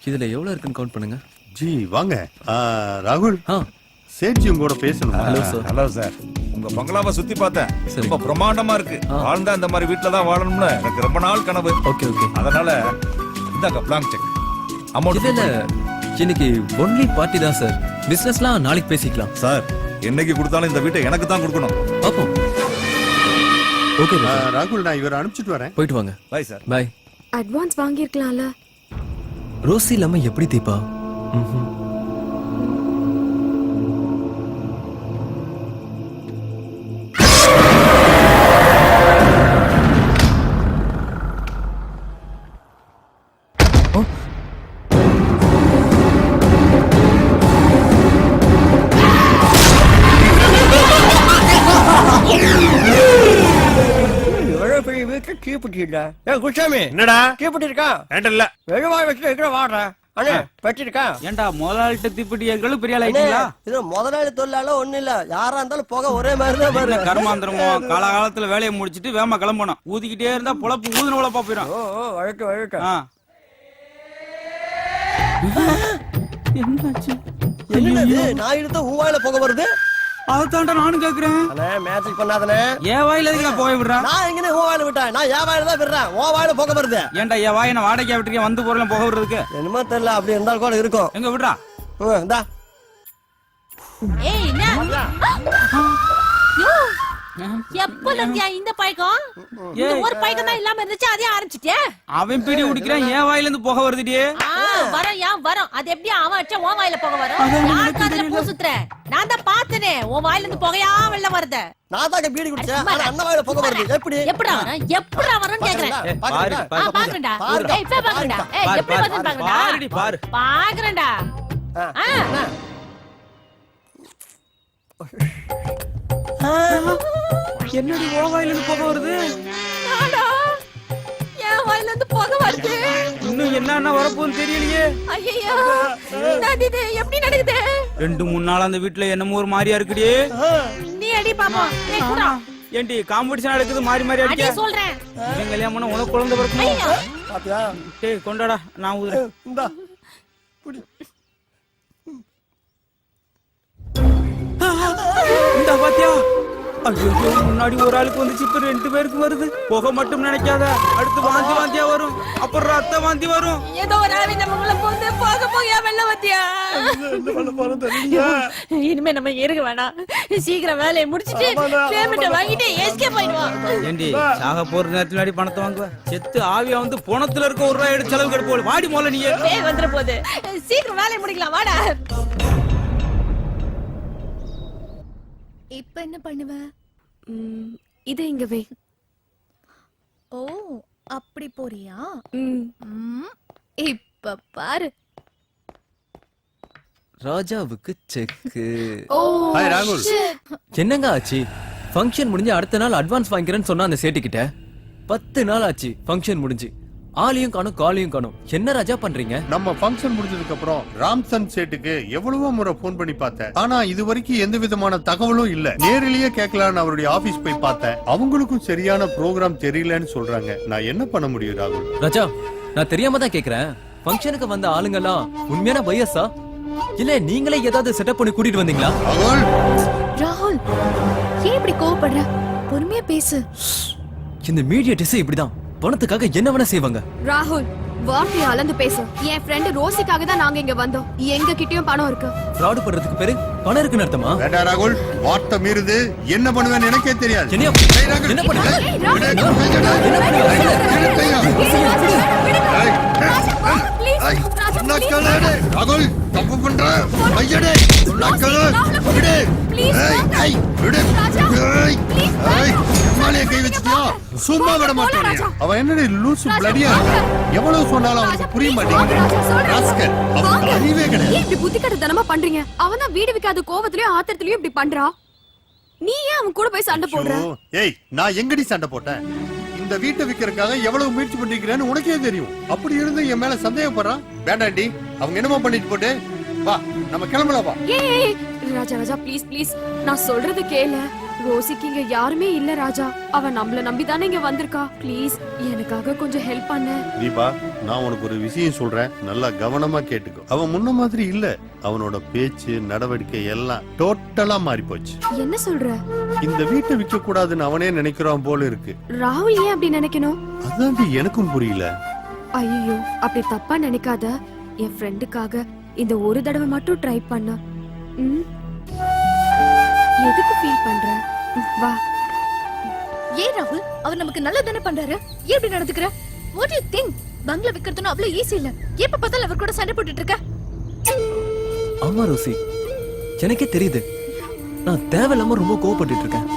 இதுல எவ்வளவு இருக்குன்னு கவுண்ட் பண்ணுங்க. ஜி வாங்க. ராகுல், ஆ சேட்ஜி உங்களோட பேசணும். Hello sir. Hello sir. உங்க பங்களாவை சுத்தி பார்த்தேன். ரொம்ப பிரம்மாண்டமா இருக்கு. வாழ்ந்தா இந்த மாதிரி வீட்ல தான் வாழணும்னு எனக்கு ரொம்ப நாள் கனவு. Okay okay. அதனால இந்தாங்க பிளாங்க் செக். அமௌண்ட் இல்ல இன்னைக்கு ஒன்லி பார்ட்டி தான் சார். பிசினஸ்லாம் நாளைக்கு பேசிக்கலாம். சார் என்னைக்கு கொடுத்தாலும் இந்த வீட்டை எனக்கு தான் கொடுக்கணும். பாப்போம். ஓகே ராகுல், நான் இவரை அனுப்பிச்சிட்டு வரேன். போயிட்டு வாங்க. Bye sir. பை. அட்வான்ஸ் வாங்கியிருக்கலாம்ல. ரோசி இல்லாம எப்படி தீபா? என்னடா ஏன்டா முதலாளிட்ட தீப்பெட்டி எங்களுக்கு பெரிய ஆள் ஆயிட்டீங்களா? முதலாளி தொழிலாள ஒண்ணு இல்ல, யாரா இருந்தாலும் போக ஒரே மாதிரிதான் பாரு. கர்மாந்திரமோ காலகாலத்துல வேலையை முடிச்சிட்டு வேமா கிளம்பணும். ஊதிக்கிட்டே இருந்தா பொழப்பு ஊதுன உழப்பா போயிடும். வழக்கு ஆ. என்னாச்சு? நான் இழுத்த ஊவாயில போக வருது. அதான்டா நானும் கேக்குறேன். மேட்சிக் பண்ணாதனே. ஏன் வாயில எதுக்கு நான் போக விடுறேன்? நான் எங்கனே ஊவாயில விட்டேன். நான் ஏன் வாயில தான் விடுறேன். ஓ வாயில போக வருது. ஏன்டா என் வாயை நான் வாடகை விட்டுருக்கேன் வந்து போறலாம் போக விடுறதுக்கு? என்னமோ தெரியல, அப்படி இருந்தாலும் கூட இருக்கும். எங்க விடுறா? இந்தா. ஏய் என்ன? யோ எப்பல இருந்தியா இந்த பைக்கம்? இந்த ஒரு பைக்கம் தான் இல்லாம இருந்துச்சு, அதே ஆரம்பிச்சிட்டே. அவன் பீடி குடிக்கிறான், என் வாயில இருந்து போக வருதுடி. வரும் வரும். அது எப்படி அவன் அடிச்சா உன் வாயில போக வரும்? யாருக்கு அதுல பூ சுத்துற? நான் தான் பார்த்தனே உன் வாயில இருந்து புகையா வெளில வருது. நான் தான் பீடி குடிச்சேன், ஆனா அண்ணன் வாயில போக வருது. எப்படிடா வரும்னு கேக்குறேன். பாக்குறேன்டா. ஏய் இப்ப பாக்குறேன்டா. ஏய் எப்படி வந்து பாக்குறேன்டா? பாருடி பாரு. பாக்குறேன்டா. என்னடி உன் வாயில இருந்து போக வருது? என் வாயில இருந்து புகை வருது. இன்னும் என்ன வரப்போன்னு தெரியலையே. ஐயோ இது எப்படி நடக்குது? 2-3 நாள் அந்த வீட்டுல என்னமோ ஒரு மாதிரியா இருக்குடி. நீ அடி பாப்பா. ஏய் குடா. ஏண்டி காம்படிஷன் நடக்குது மாறி மாறி அடிக்க? அடி சொல்றேன். இவங்க கல்யாணம் பண்ண உனக்கு குழந்தை பிறக்குமா? பாத்தியா? டேய் கொண்டாடா, நான் ஊதுறேன். இந்தா புடி. இந்த பாத்தியா? ஐயோ முன்னாடி ஒரு ஆளுக்கு வந்துச்சு, இப்ப 2 பேருக்கு வருது. புகை மட்டும் நினைக்காத, அடுத்து வாந்தி வாந்தியா வரும், அப்புறம் ரத்த வாந்தி வரும். ஏதோ ஒரு ஆவி நம்மள போந்து போகையா வெள்ள வத்தியா? என்ன பண்ண போறோம் தெரியல. இனிமே நம்ம இருக்க வேணாம். சீக்கிரம் வேலையை முடிச்சிட்டு பேமெண்ட் வாங்கிட்டு எஸ்கேப் ஆயிடுவோம். ஏண்டி சாக போற நேரத்துல அடி பணத்தை வாங்குவ? செத்து ஆவியா வந்து போனத்துல இருக்க 1 ரூபாய் எடுத்து செலவு கெடுப்போம். வாடி மொல்ல நீ. ஏய் வந்துற போது சீக்கிரம் வேலையை முடிக்கலாம் வாடா. இப்ப என்ன பண்ணுவ? இதை இங்க வை. ஓ அப்படி போறியா? இப்ப பாரு. ராஜாவுக்கு செக்கு. ஹாய் ராகுல். என்னங்க ஆச்சு? ஃபங்க்ஷன் முடிஞ்சு அடுத்த நாள் அட்வான்ஸ் வாங்கிக்கிறேன்னு சொன்னா அந்த சேட்டு கிட்ட 10 நாள் ஆச்சு. ஃபங்க்ஷன் முடிஞ்சு ஆளையும் காணும் காலையும் காணும். என்ன ராஜா பண்றீங்க? நம்ம ஃபங்க்ஷன் முடிஞ்சதுக்கு அப்புறம் ராம்சந்த் சேட்டுக்கு எவ்வளவோ முறை போன் பண்ணி பார்த்தேன். ஆனா இது வரைக்கும் எந்த விதமான தகவலும் இல்ல. நேரிலேயே கேட்கலான்னு அவருடைய ஆபீஸ் போய் பார்த்தேன். அவங்களுக்கும் சரியான ப்ரோக்ராம் தெரியலன்னு சொல்றாங்க. நான் என்ன பண்ண முடியும் ராகுல்? ராஜா நான் தெரியாம தான் கேக்குறேன். ஃபங்க்ஷனுக்கு வந்த ஆளுங்க எல்லாம் உண்மையான பையஸா இல்ல நீங்களே ஏதாவது செட்டப் பண்ணி கூட்டிட்டு வந்தீங்களா? ராகுல் ஏன் இப்படி கோவப்படுற? பொறுமையா பேசு. இந்த மீடியேட்டர்ஸ் இப்படிதான் பணத்துக்காக என்ன வேணா செய்வாங்க. ராகுல் வார்த்தையை அளந்து பேசு. என் ஃப்ரெண்ட் ரோசிக்காக தான் நாங்க இங்க வந்தோம். எங்க கிட்டயும் பணம் இருக்கு. ஃப்ராட் பண்றதுக்கு பேரு பணம் இருக்குன்னு அர்த்தமா? வேண்டா ராகுல், வார்த்தை மீறுது. என்ன பண்ணுவேன்னு எனக்கே தெரியாது. என்ன பண்ணுவ? ராகுல் தப்பு பண்ற ஐயடே. கை வச்சிட்டியா? சும்மா விட மாட்டேன். அவன் என்னடி லூசு பிளடியா? எவ்வளவு சொன்னாலும் அவனுக்கு புரிய மாட்டேங்குது. அறிவே கிடையாது. இப்படி புத்திக்கட்டத்தனமா பண்றீங்க. அவன் தான் வீடு விக்காத கோவத்திலயும் ஆத்திரத்திலயும் இப்படி பண்றா. நீ ஏன் அவன் கூட போய் சண்டை போடுற? ஏய் நான் எங்கடி சண்டை போட்டேன்? இந்த வீட்டை விக்கிறதுக்காக எவ்வளவு முயற்சி பண்ணிருக்கிறேன்னு உனக்கே தெரியும். அப்படி இருந்து என் மேல சந்தேகப்படுறான். வேண்டாண்டி, அவங்க என்னமோ பண்ணிட்டு போட்டு வா, நம்ம கிளம்பலாம் வா. ஏய் ராஜா ராஜா ப்ளீஸ் ப்ளீஸ் நான் சொல்றது கேளு. ரோசிக்கு இங்க யாருமே இல்ல ராஜா. அவ நம்மள நம்பிதானே இங்க வந்திருக்கா. ப்ளீஸ் எனக்காக கொஞ்சம் ஹெல்ப் பண்ணு. தீபா, நான் உனக்கு ஒரு விஷயம் சொல்றேன், நல்லா கவனமா கேட்டுக்கோ. அவன் முன்ன மாதிரி இல்ல. அவனோட பேச்சு நடவடிக்கை எல்லாம் டோட்டலா மாறி போச்சு. என்ன சொல்ற? இந்த வீட்டை விற்க கூடாதுன்னு அவனே நினைக்கிறான் போல இருக்கு. ராகுல் ஏன் அப்படி நினைக்கணும்? அதான் எனக்கும் புரியல. ஐயோ, அப்படி தப்பா நினைக்காத. என் ஃப்ரெண்டுக்காக இந்த ஒரு தடவை மட்டும் ட்ரை பண்ண. எதுக்கு ஃபீல் பண்ற? வா. ஏன் ராகுல், அவர் நமக்கு நல்லது தானே பண்றாரு. ஏன் இப்படி நடந்துக்கிற? What you think? பங்களா விக்கிறதுன்னு அவ்வளவு ஈஸி இல்ல. எப்ப பார்த்தாலும் அவர் கூட சண்டை போட்டுட்டு இருக்க. ஆமா ரோசி, எனக்கே தெரியுது. நான் தேவையில்லாம ரொம்ப கோவப்பட்டு இருக்கேன்.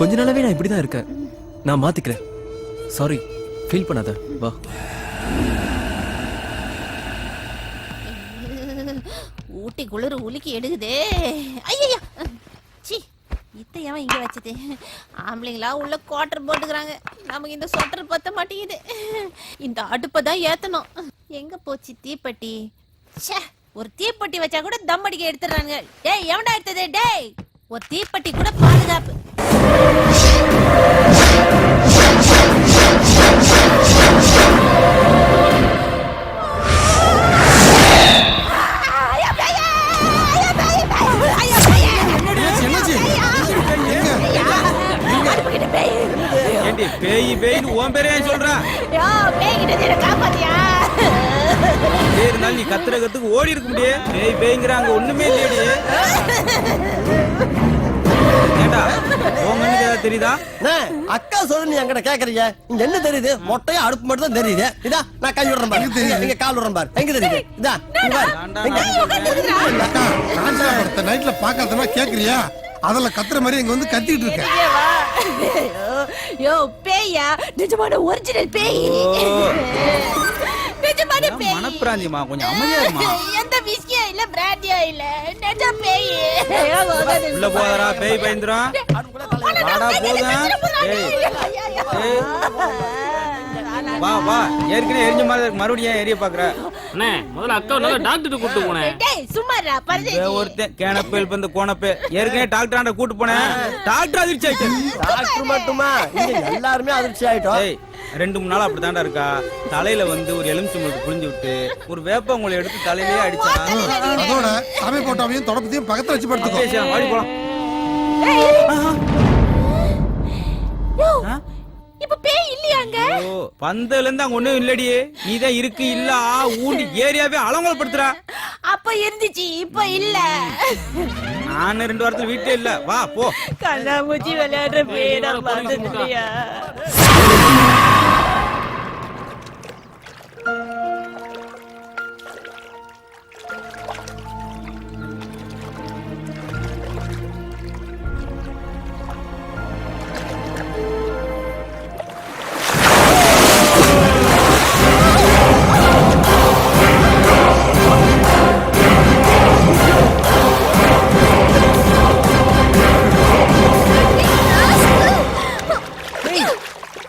கொஞ்ச நாளாவே நான் இப்படிதான் இருக்கேன். நான் மாத்திக்கிறேன். சாரி, ஃபீல் பண்ணாத. வா. ஊட்டி குளிர் உலுக்கி எடுக்குதே. ஐயா, சி, இத்தையவன் இங்க வச்சது. ஆம்பளைங்களா உள்ள குவார்டர் போட்டுக்கிறாங்க. நமக்கு இந்த சொட்டர் பத்த மாட்டேங்குது. இந்த அடுப்பை தான் ஏத்தணும். எங்க போச்சு தீப்பெட்டி? ச்சே, ஒரு தீப்பெட்டி வச்சா கூட தம் அடிக்க எடுத்துறாங்க. டேய், எவன்டா எடுத்தது? டேய், ஒரு தீப்பெட்டி கூட பாதுகாப்பு. ஏண்டி பேய் பேய்னு உன் பேரே சொல்றா? யோ, பேய் கிட்ட காப்பாத்தியா? இருந்தாலும் நீ கத்துறதுக்கு ஓடி இருக்க முடியும். பேய் பேய்ங்கறாங்க, ஒண்ணுமே இல்லையடி. ஏண்டா, உன் கண்ணுக்கு ஏதாவது தெரியுதா? அக்கா சொல்லு, நீ என்கிட்ட கேக்குறீங்க. இங்க என்ன தெரியுது? மொட்டையா அடுப்பு மட்டும் தான் தெரியுது. இதா நான் கை விடுறேன் பாரு. நீங்க கால் விடுறேன் பாரு. எங்க தெரியுது? இதா நைட்ல பாக்காதனா கேக்குறியா? அதெல்லாம் கத்துற மாதிரி இங்க வந்து கத்திட்டு இருக்க. யோ, பேயா? நிஜமான ஒரிஜினல் பேய். நிஜமான பேய். மனப்பிராந்தியமா, கொஞ்சம் அமைதியா இருமா. எந்த விஸ்கியா இல்ல, பிராண்டியா இல்ல, நிஜ பேய். உள்ள போறா, பேய் பயந்துரும். வாடா போதும். ஏய், வா வா. ஏற்கனவே எரிஞ்ச மாதிரி இருக்கு, மறுபடியும் எரிய பாக்குற? அண்ணே, முதல்ல அக்கா நல்லா டாக்டர் கூட்டு போனேன். டேய், சும்மாடா, பரதேசி. ஒருத்தன் கேனப்பேல் வந்து கோணப்பே. ஏற்கனவே டாக்டர் ஆண்ட கூட்டு போனேன். டாக்டர் அதிர்ச்சி ஆயிட்டு. டாக்டர் மட்டுமா, இங்க எல்லாருமே அதிர்ச்சி ஆயிட்டோம். ஏய், 2-3 நாள் அப்படித்தான்டா இருக்கா. தலையில வந்து ஒரு எலுமிச்சம்பழத்தை புழிஞ்சு விட்டு ஒரு வேப்பங்குளை எடுத்து தலையிலேயே அடிச்சா. அதோட சாமி போட்டாவையும் தொடப்பத்தையும் பக்கத்துல வச்சு படுத்துக்கோ. வாடி போலாம். இப்ப பேய் இல்லையாங்க? ஓ, பந்தல இருந்து அங்க ஒண்ணும் இல்லடி. நீதான் இருக்கு இல்ல ஊண்டி ஏரியாவே அலங்கோலப்படுத்துறா. அப்ப இருந்துச்சு, இப்ப இல்ல. நானு 2 வாரத்துல வீட்டே இல்ல. வா போ. கண்ணாமூச்சி விளையாடுற பேய் நான் பார்த்ததில்லையா?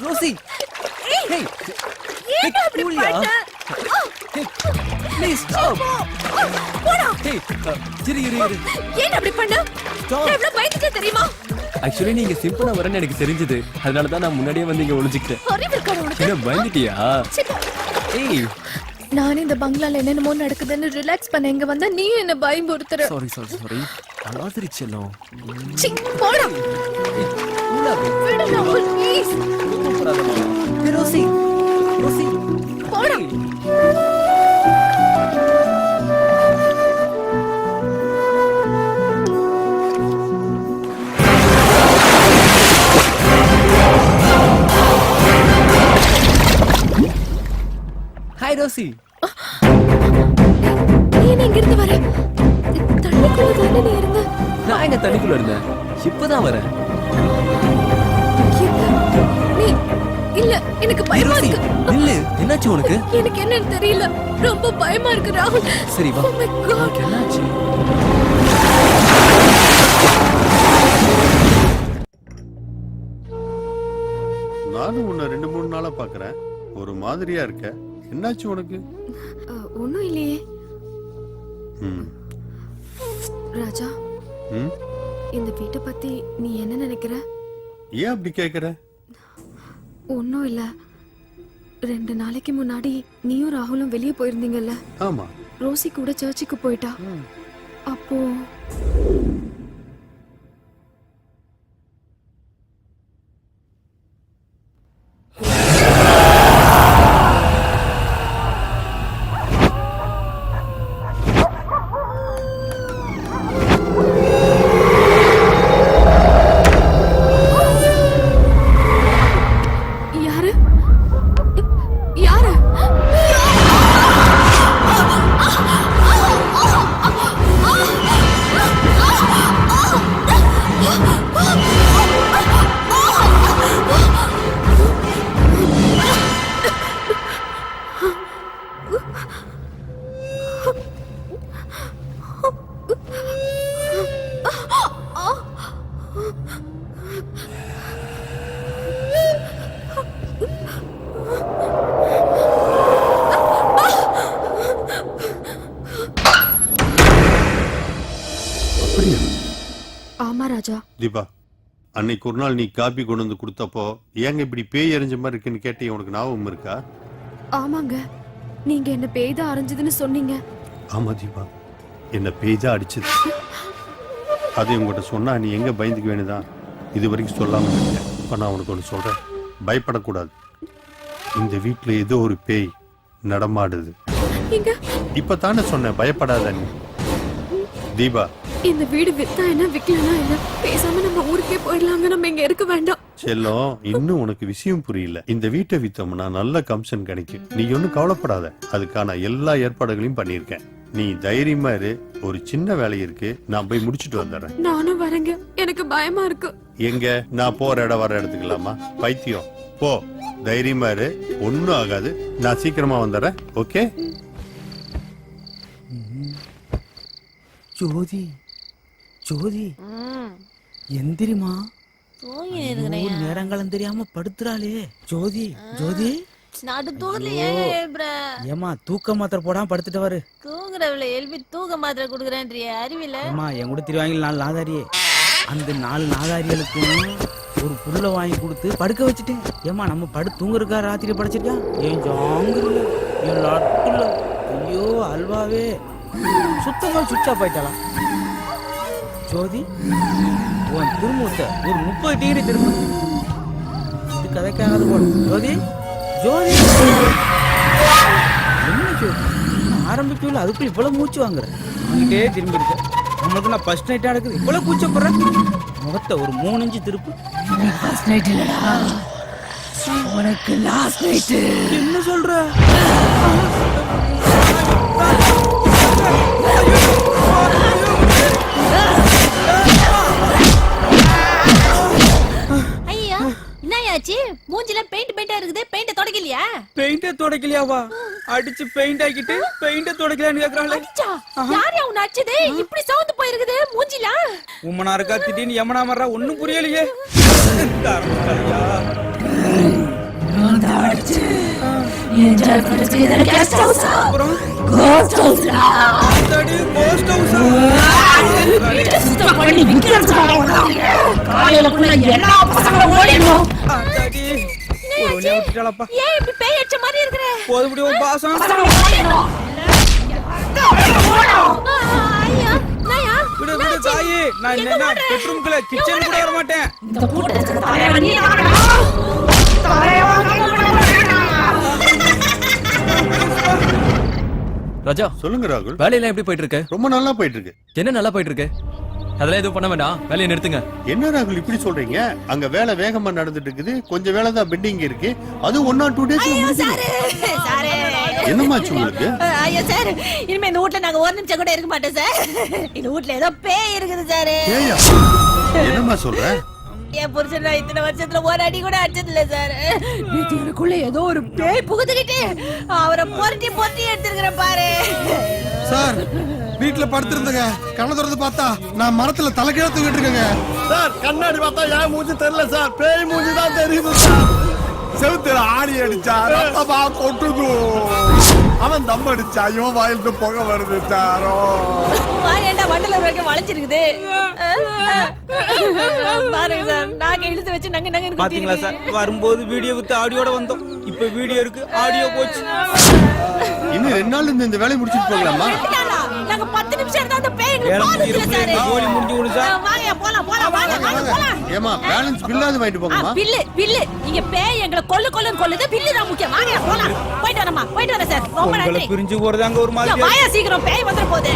ரோசி, hey, ஏன் அப்படி பண்ண? please stop. போடா. Hey, இரு. ஏன் அப்படி பண்ண? நான் எவ்வளவு பயந்துட்டேன் தெரியுமா? ஆக்சுவலி நீங்க சிம்பிளா வரேன்னு எனக்கு தெரிஞ்சது. அதனால தான் நான் முன்னாடியே வந்து இங்க ஒளிஞ்சிக்கிட்டேன். அறிவு இருக்கா உனக்கு? என்ன பயந்துட்டியா? ஏய், நானே இந்த பங்களால என்னென்னமோ நடக்குதுன்னு ரிலாக்ஸ் பண்ண இங்க வந்தா நீ என்ன பயமுறுத்துற. சாரி. அனாதரி செல்லம். சி, போடா. விடு ராகுல், ப்ளீஸ். ரோசி. போடா. Hi Rosie. நீ என்ன இங்க இருந்து வர? தண்ணிக்குள்ள தானே நீ இருந்த? நான் எங்க தண்ணிக்குள்ள இருந்தேன். இப்பதான் வரேன். நீ இல்ல, எனக்கு பயமா ரோசி, இருக்கு. நில்லு. என்னாச்சு உனக்கு? எனக்கு என்னன்னு தெரியல, ரொம்ப பயமா இருக்கு ராகுல். சரி வா. Oh my God. உனக்கு என்னாச்சு? நானும் உன்னை 2-3 நாளா பாக்குறேன். ஒரு மாதிரியா இருக்க. என்னாச்சு உனக்கு? ஒண்ணும் இல்லையே ம் ராஜா. ம் இந்த வீட்டை பத்தி நீ என்ன நினைக்கிற? ஏன் அப்படி கேக்குற? ஒன்னும் இல்ல. 2 நாளைக்கு முன்னாடி நீயும் ராகுலும் வெளியே போயிருந்தீங்கல்ல? ஆமா. ரோசி கூட சர்ச்சுக்கு போயிட்டா. அப்போ யாரு? யாரு? ஆமா ராஜா. தீபா, அன்னைக்கு ஒரு நாள் நீ காபி கொண்டு வந்து கொடுத்தப்போ ஏங்க இப்படி பேய் எறிஞ்ச மாதிரி இருக்குன்னு கேட்டு உனக்கு ஞாபகம் இருக்கா? ஆமாங்க, நீங்க என்ன பேய்தான் அரைஞ்சதுன்னு சொன்னீங்க. ஆமா தீபா, என்ன பேய் தான் அடிச்சது. அதை உங்ககிட்ட சொன்னா நீ எங்க பயந்துக்க வேண்டியதான். இது வரைக்கும் சொல்லாம இருக்கேன். இப்ப நான் உனக்கு ஒன்று சொல்றேன், பயப்படக்கூடாது. இந்த வீட்டுல ஏதோ ஒரு பேய் நடமாடுது. இப்ப தானே சொன்னேன், பயப்படாத நீ. தீபா, இந்த வீடு வித்தா என்ன விக்கலனா என்ன, பேசாம நம்ம ஊருக்கே போயிடலாங்க. நம்ம இங்க இருக்க வேண்டாம். செல்லம், இன்னும் உனக்கு விஷயம் புரியல. இந்த வீட்டை வித்தோம்னா நல்ல கமிஷன் கிடைக்கும். நீ ஒன்னும் கவலைப்படாத, அதுக்கான எல்லா ஏற்பாடுகளையும் பண்ணிருக்கேன். நீ தைரியமா இரு. ஒரு சின்ன வேலை இருக்கு, நான் போய் முடிச்சிட்டு வந்துடுறேன். நானும் வரேங்க, எனக்கு பயமா இருக்கு. எங்க? நான் போற இடம் வர எடுத்துக்கலாமா? பைத்தியம், போ. தைரியமா இரு, ஒன்னும் ஆகாது. நான் சீக்கிரமா வந்துடுறேன். ஓகே? ஜோதி, ஜோதி, எந்திரிமா. நேரங்களும் தெரியாம படுத்துறாளே. ஜோதி, ஜோதி, ஏமா தூக்க மாத்திரை போடாம படுத்துட்டு வரு. தூங்குறவள எழுப்பி தூக்க மாத்திரை குடுக்குறேன்றிய அறிவில. அம்மா, என் கூட திருவாங்கி 4 நாதாரியே. அந்த 4 நாதாரிகளுக்கும் ஒரு புல்ல வாங்கி கொடுத்து படுக்க வச்சுட்டேன். ஏமா, நம்ம தூங்குறக்கா ராத்திரி படைச்சிருக்கான். ஏன் ஜாங்குல, என் லட்டுல. ஐயோ அல்வாவே, சுத்தமா சுவிட்சா போயிட்டாலாம். ஜோதி, உன் திரும்பத்த ஒரு 30 டிகிரி திரும்ப. இது கதைக்காகாது போல. ஜோதி, ஜோதி, என்ன ஜோதி ஆரம்பிக்கல, அதுக்குள்ள இவ்வளவு மூச்சு வாங்குற. அங்கிட்டே திரும்பி இருக்க. நம்மளுக்கு நான் ஃபர்ஸ்ட் நைட்டா இருக்குது, இவ்வளவு கூச்சப்படுறேன். முகத்தை ஒரு 3 இன்ச்சு திருப்பு. ஃபர்ஸ்ட் நைட் இல்லடா, உனக்கு லாஸ்ட் நைட். என்ன சொல்ற? ஐயா, என்னயாச்சு? மூஞ்சில பெயிண்டா இருக்குது. பெயிண்ட தொடக்கலையா? பெயிண்ட தொடக்கலையாவா? அடிச்சு பெயிண்ட் ஆக்கிட்டு பெயிண்ட தொடக்கலையான்னு கேக்குறாங்களே. யார் அவன் அடிச்சது? இப்படி சவுந்து போயிருக்குது மூஞ்சில. உம்மனா இருக்கா திடீர்னு யமனா மறா, ஒண்ணும் புரியலையே. என்ஜாய் பண்ணிட்டு இதே கெஸ்ட் ஹவுஸ். Ghost house. அடடி, கோஸ்ட் ஹவுஸ். சுத்தம் பண்ணி விக்கிறதுக்காக காலையிலக்குள்ள எல்லா பசங்களும் ஓடிடுவோம். அடடி, ஒரே விட்டுட்டாளப்பா. ஏன் இப்படி பேய் அடிச்ச மாதிரி இருக்கற? போதுபடி ஒரு பாசம். ஐயா, நாயா, விடு விடு தாயி. நான் என்ன பெட்ரூம்க்குள்ள கிச்சன் கூட வர மாட்டேன். இந்த கூட்டத்துக்கு தலைவன் நீ தானடா. ராஜா, சொல்லுங்க ராகுல். வேலையெல்லாம் எப்படி போயிட்டு இருக்கு? ரொம்ப நல்லா போயிட்டு இருக்கு. என்ன நல்லா போயிட்டு இருக்கு? அதெல்லாம் எதுவும் பண்ண வேண்டாம், வேலையை நிறுத்துங்க. என்ன ராகுல் இப்படி சொல்றீங்க? அங்க வேலை வேகமா நடந்துட்டு இருக்குது. கொஞ்சம் வேலை தான் பெண்டிங் இருக்கு. அது 1 or 2 days என்னமாச்சு உங்களுக்கு? ஐயா சார், இனிமே இந்த வீட்ல நாங்க ஒரு நிமிஷம் கூட இருக்க மாட்டோம் சார். இந்த வீட்ல ஏதோ பேய் இருக்குது சார். ஏய்யா, என்னமா சொல்ற? என் புருஷன் நான் இத்தனை வருஷத்துல ஒரு அடி கூட அடிச்சது இல்ல சார். வீட்டுக்குள்ள ஏதோ ஒரு பேய் புகுந்துக்கிட்டு அவரை பொருட்டி பொருட்டி எடுத்துருக்கிற பாரு சார். வீட்டுல படுத்திருந்தங்க, கண்ணை திறந்து பார்த்தா நான் மரத்துல தலைகீழ தூங்கிட்டு இருக்கேங்க. சார், கண்ணாடி பார்த்தா ஏன் மூஞ்சி தெரியல சார், பேய் மூஞ்சி தான் தெரியுது சார். செவுத்துல ஆணி அடிச்சா ரத்தமா கொட்டுது. அவன் தம் அடிச்சா இவன் வாயிலிருந்து புகை வருது சாரோ. வாயேண்டா வண்டல வரைக்கும் வளைஞ்சிருக்குது. பாருங்க சார், நாங்க இழுத்து வச்சு நங்க நங்க பாத்தீங்களா சார், வரும்போது வீடியோ வித்து ஆடியோட வந்தோம், இப்ப வீடியோ இருக்கு ஆடியோ போச்சு. இன்னும் 2 நாள் இந்த வேலையை முடிச்சிட்டு போகலாமா? நாங்க 10 நிமிஷம் இருந்தா அந்த பேய் எங்களுக்கு பாலுல சார். கோலி முடிஞ்சு விடு சார். வாங்க போலாம் போலாம் வாங்க வாங்க போலாம். ஏமா பேலன்ஸ் பில்லாது வாங்கிட்டு போங்கம்மா. பில்லு இங்க பேய் எங்களை கொல்லுது, பில்லு தான் முக்கியம். வாங்க போலாம். போயிட்டு வரேன் சார். ரொம்ப நன்றி. பிரிஞ்சு போறது அங்க ஒரு மாதிரி. வாயா சீக்கிரம், பேய் வந்துற போகுது.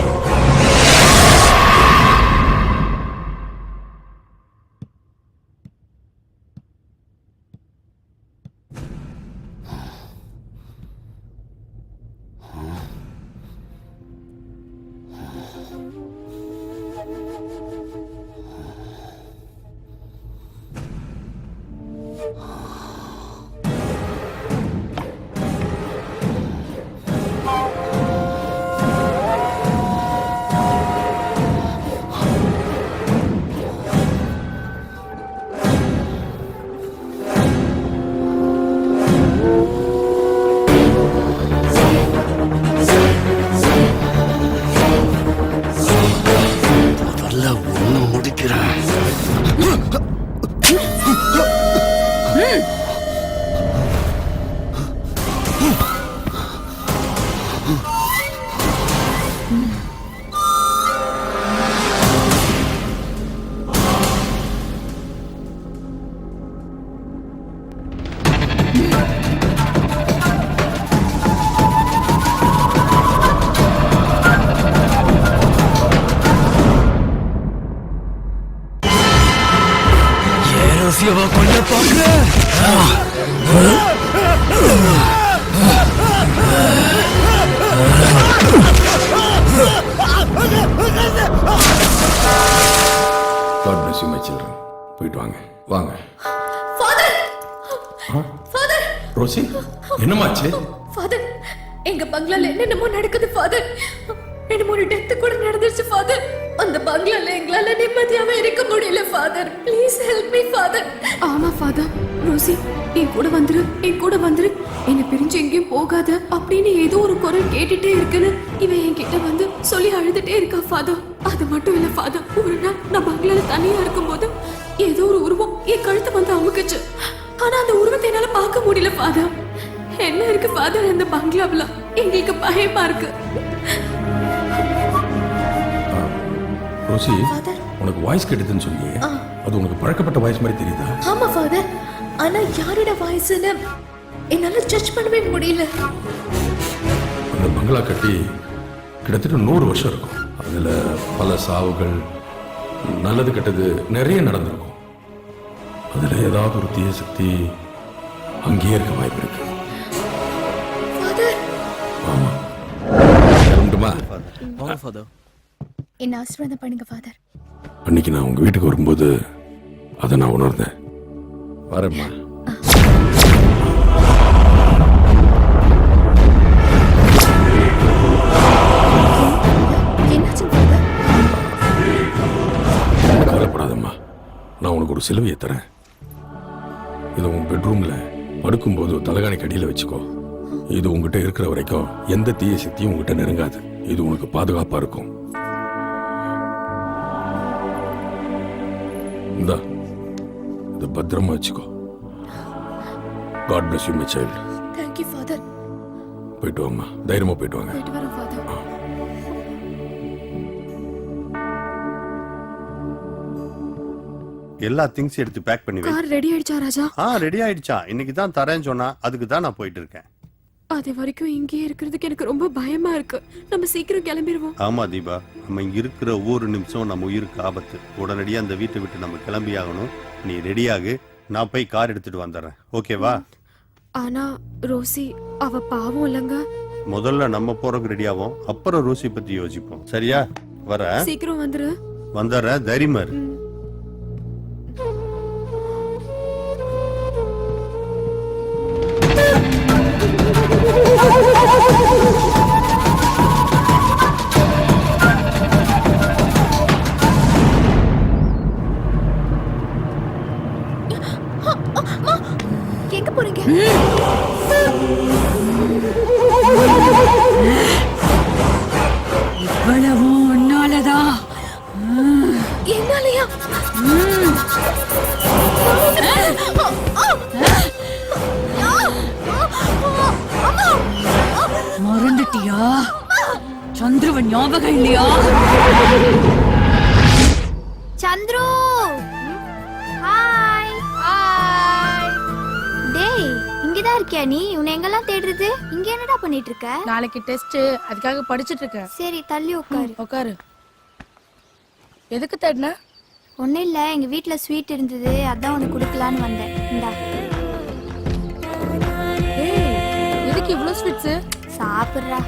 God bless you, my children. போயிட்டு வாங்க வாங்க. ரோசி, என்னமாச்சு? ஃபாதர், எங்க பங்களால என்னென்னமோ நடக்குது ஃபாதர். என்னமோ ஒரு டெத் கூட நடந்துருச்சு ஃபாதர். அந்த பங்களால எங்களால நிம்மதியாவே இருக்க முடியல father. Please help me father. ஆமா ஃபாதர். ரோசி, என் கூட வந்துரு. என்ன பிரிஞ்சு எங்கேயும் போகாத அப்படின்னு ஏதோ ஒரு குரல் கேட்டுட்டே இருக்குன்னு இவன் என்கிட்ட வந்து சொல்லி அழுதுட்டே இருக்கா ஃபாதர். அது மட்டும் இல்ல ஃபாதர், ஒரு நாள் நான் பங்களால தனியா இருக்கும்போது ஏதோ ஒரு உருவம் என் கழுத்தை வந்து அமுக்குச்சு. ஆனா அந்த உருவத்தை என்னால பார்க்க முடியல ஃபாதர். என்ன இருக்கு ஃபாதர் அந்த பங்களாவுல? எங்களுக்கு பயமா இருக்கு. ரோசி, உனக்கு வாய்ஸ் கேட்டதுன்னு சொன்னீங்க, அது உனக்கு பழக்கப்பட்ட வாய்ஸ் மாதிரி தெரியுதா? ஆமா ஃபாதர், ஆனா யாரோட வாய்ஸ்னு என்னால ஜட்ஜ் பண்ணவே முடியல. அந்த பங்களா கட்டி கிட்டத்தட்ட 100 வருஷம் இருக்கும். அதுல பல சாவுகள், நல்லது கெட்டது நிறைய நடந்திருக்கும். அதுல ஏதாவது ஒரு தீய சக்தி அங்கேயே இருக்க வாய்ப்பு இருக்கு. ஆமா, கிளம்பட்டுமா? வாங்க ஃபாதர். என்ன ஆசீர்வாதம் பண்ணுங்க ஃபாதர். அன்னைக்கு நான் உங்க வீட்டுக்கு வரும்போது அதை நான் உணர்ந்தேன். வரேம்மா. கவலைப்படாதம்மா, நான் உனக்கு ஒரு சிலுவையை தரேன். இதை உன் பெட்ரூம்ல படுக்கும்போது தலைகாணிக்கு அடியில் வச்சுக்கோ. இது உங்ககிட்ட இருக்கிற வரைக்கும் எந்த தீய சக்தியும் உங்ககிட்ட நெருங்காது. இது உனக்கு பாதுகாப்பா இருக்கும். இந்தா, இதை பத்திரமா வச்சுக்கோ. God bless you, my child. Thank you father. போயிட்டு வாம்மா, தைரியமா போயிட்டு வாங்க. போயிட்டு வரேன் father. எல்லா திங்ஸ் எடுத்து பேக் பண்ணி வை. கார் ரெடி ஆயிடுச்சா ராஜா? ரெடி ஆயிடுச்சா? இன்னைக்கு தான் தரேன்னு சொன்னா, அதுக்கு தான் நான் போயிட்டு இருக்கேன். அது வரைக்கும் இங்கே இருக்கிறதுக்கு எனக்கு ரொம்ப பயமா இருக்கு. நம்ம சீக்கிரம் கிளம்பிடுவோம். ஆமா தீபா, நம்ம இங்க இருக்கிற ஒவ்வொரு நிமிஷம் நம்ம உயிருக்கு ஆபத்து. உடனடியா அந்த வீட்டை விட்டு நம்ம கிளம்பி ஆகணும். நீ ரெடியாகு, நான் போய் கார் எடுத்துட்டு வந்துடுறேன். ஓகேவா? ஆனா ரோசி அவ பாவம் இல்லங்க. முதல்ல நம்ம போறதுக்கு ரெடியாவோம், அப்புறம் ரோசி பத்தி யோசிப்போம். சரியா? வர சீக்கிரம் வந்துரு. வந்துடுறேன், தைரியமா இரு. எங்க போறீங்க? இவ்வளவும் உன்னாலதான். என்னாலயா? மறந்துட்டியா? சந்துருவன் ஞாபகம் இல்லையா? Chandru hi hi. டேய் இங்கதான் இருக்கியா நீ? உன்னை எங்கெல்லாம் தேடுறது? இங்க என்னடா பண்ணிட்டு இருக்க? நாளைக்கு டெஸ்ட், அதுக்காக படிச்சிட்டு இருக்கேன். சரி தள்ளி உட்காரு. உட்காரு. எதுக்கு தேடின? ஒன்னும் இல்ல, எங்க வீட்ல ஸ்வீட் இருந்தது, அதான் உனக்கு கொடுக்கலான்னு வந்தேன். இந்தா. எதுக்கு இவ்வளவு ஸ்வீட்ஸ்? சாப்பிடுறா.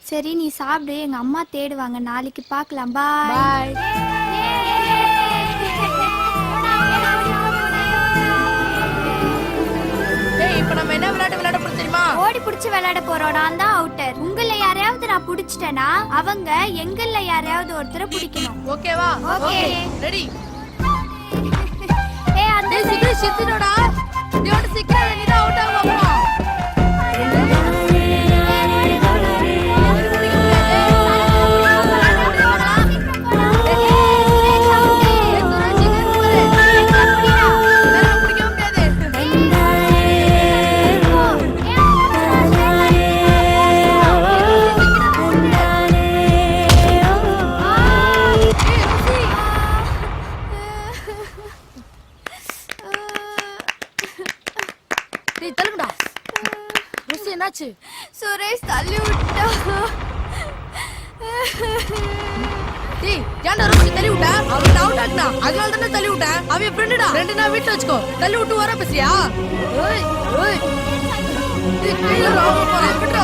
சரி நீ சாப்பிடு, எங்க அம்மா தேடுவாங்க, நாளைக்கு பார்க்கலாம். பாய். இப்ப நம்ம என்ன விளையாட போறோம் தெரியுமா? ஓடி புடிச்சு விளையாட போறோம். நான் தான் அவுட்டர். உங்கள யாரையாவது நான் புடிச்சிட்டேனா அவங்க எங்கல்ல யாரையாவது ஒருத்தரை பிடிக்கணும். ஓகேவா? Okay ready. ஏய் அந்த சீக்கிரம் சித்தினோடா. நீ ஓட சீக்கிரம், நீ தான் அவுட் ஆக போறோம். என்னாச்சு? சுரேஷ் தள்ளி விட்டா. டேய் ஏன்டா ரோசி தள்ளி விட்டா? அவன் அவுட் ஆக்னா, அதனால தான தள்ளி விட்டா. அவன் ஃப்ரெண்டுடா. ஃப்ரெண்டுனா வீட்ல வச்சுக்கோ. தள்ளி விட்டு வர பேசியா? ஓய் ஓய். டேய் கையில ராவ போற விட்றா.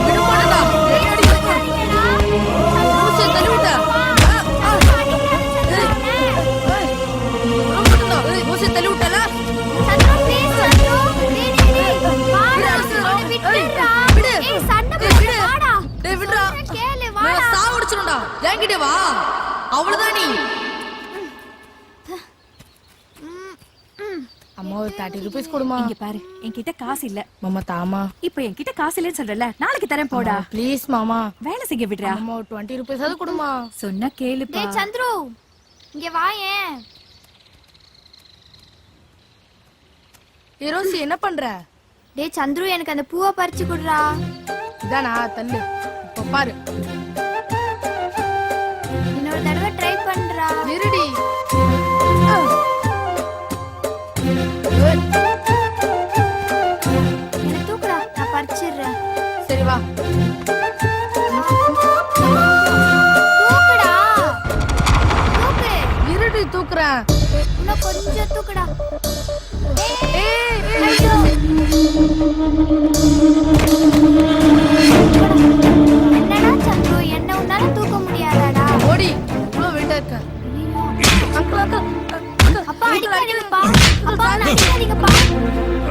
விடு போடா. டேய் அடி. ரோசி தள்ளி விட்டா. ரோசி தள்ளி விட்டல. சந்திரா ப்ளீஸ் சந்திரா. டேய் வாடா. விட்டுடா. ஏய் சண்டை போடாடா. டேய் விட்றா. கேளு நான் வாடா. சாவடிச்சிடும்டா. என்கிட்ட வா. அவ்வளவுதான் நீ. அம்மா ஒரு 30 ரூபீஸ் கொடுமா. இங்க பாரு, என்கிட்ட காசு இல்ல. மாமா தாமா. இப்ப என்கிட்ட காசு இல்லன்னு சொல்றல, நாளைக்கு தரேன் போடா. ப்ளீஸ் மாமா. வேலை செய்ய விடுறா. அம்மா ஒரு 20 ரூபீஸ் அது கொடுமா. சொன்னா கேளுப்பா. டேய் சந்துரு இங்க வாயேன். ரோசி என்ன பண்ற? டேய் சந்துரு எனக்கு அந்த பூவை பறிச்சு குடுறா. இதானா தள்ளு. இப்ப பாரு. இன்னொரு தடவை ட்ரை பண்றா. இருடி. என்ன தூக்குடா, நான் பறிச்சிடுறேன். சரி வா. தூக்குடா. தூக்கு. இருடி தூக்குறேன். இன்னும் கொஞ்சம் தூக்குடா. ஏய் ஐயோ. என்னடா சந்துரு, என்ன உன்னால தூக்க முடியாதாடா? ஓடி. இவ்வளவு வெயிட்டா இருக்க. Uncle uncle. அப்பா அடிக்காதீங்கப்பா. அப்பா அடிக்காதீங்கப்பா.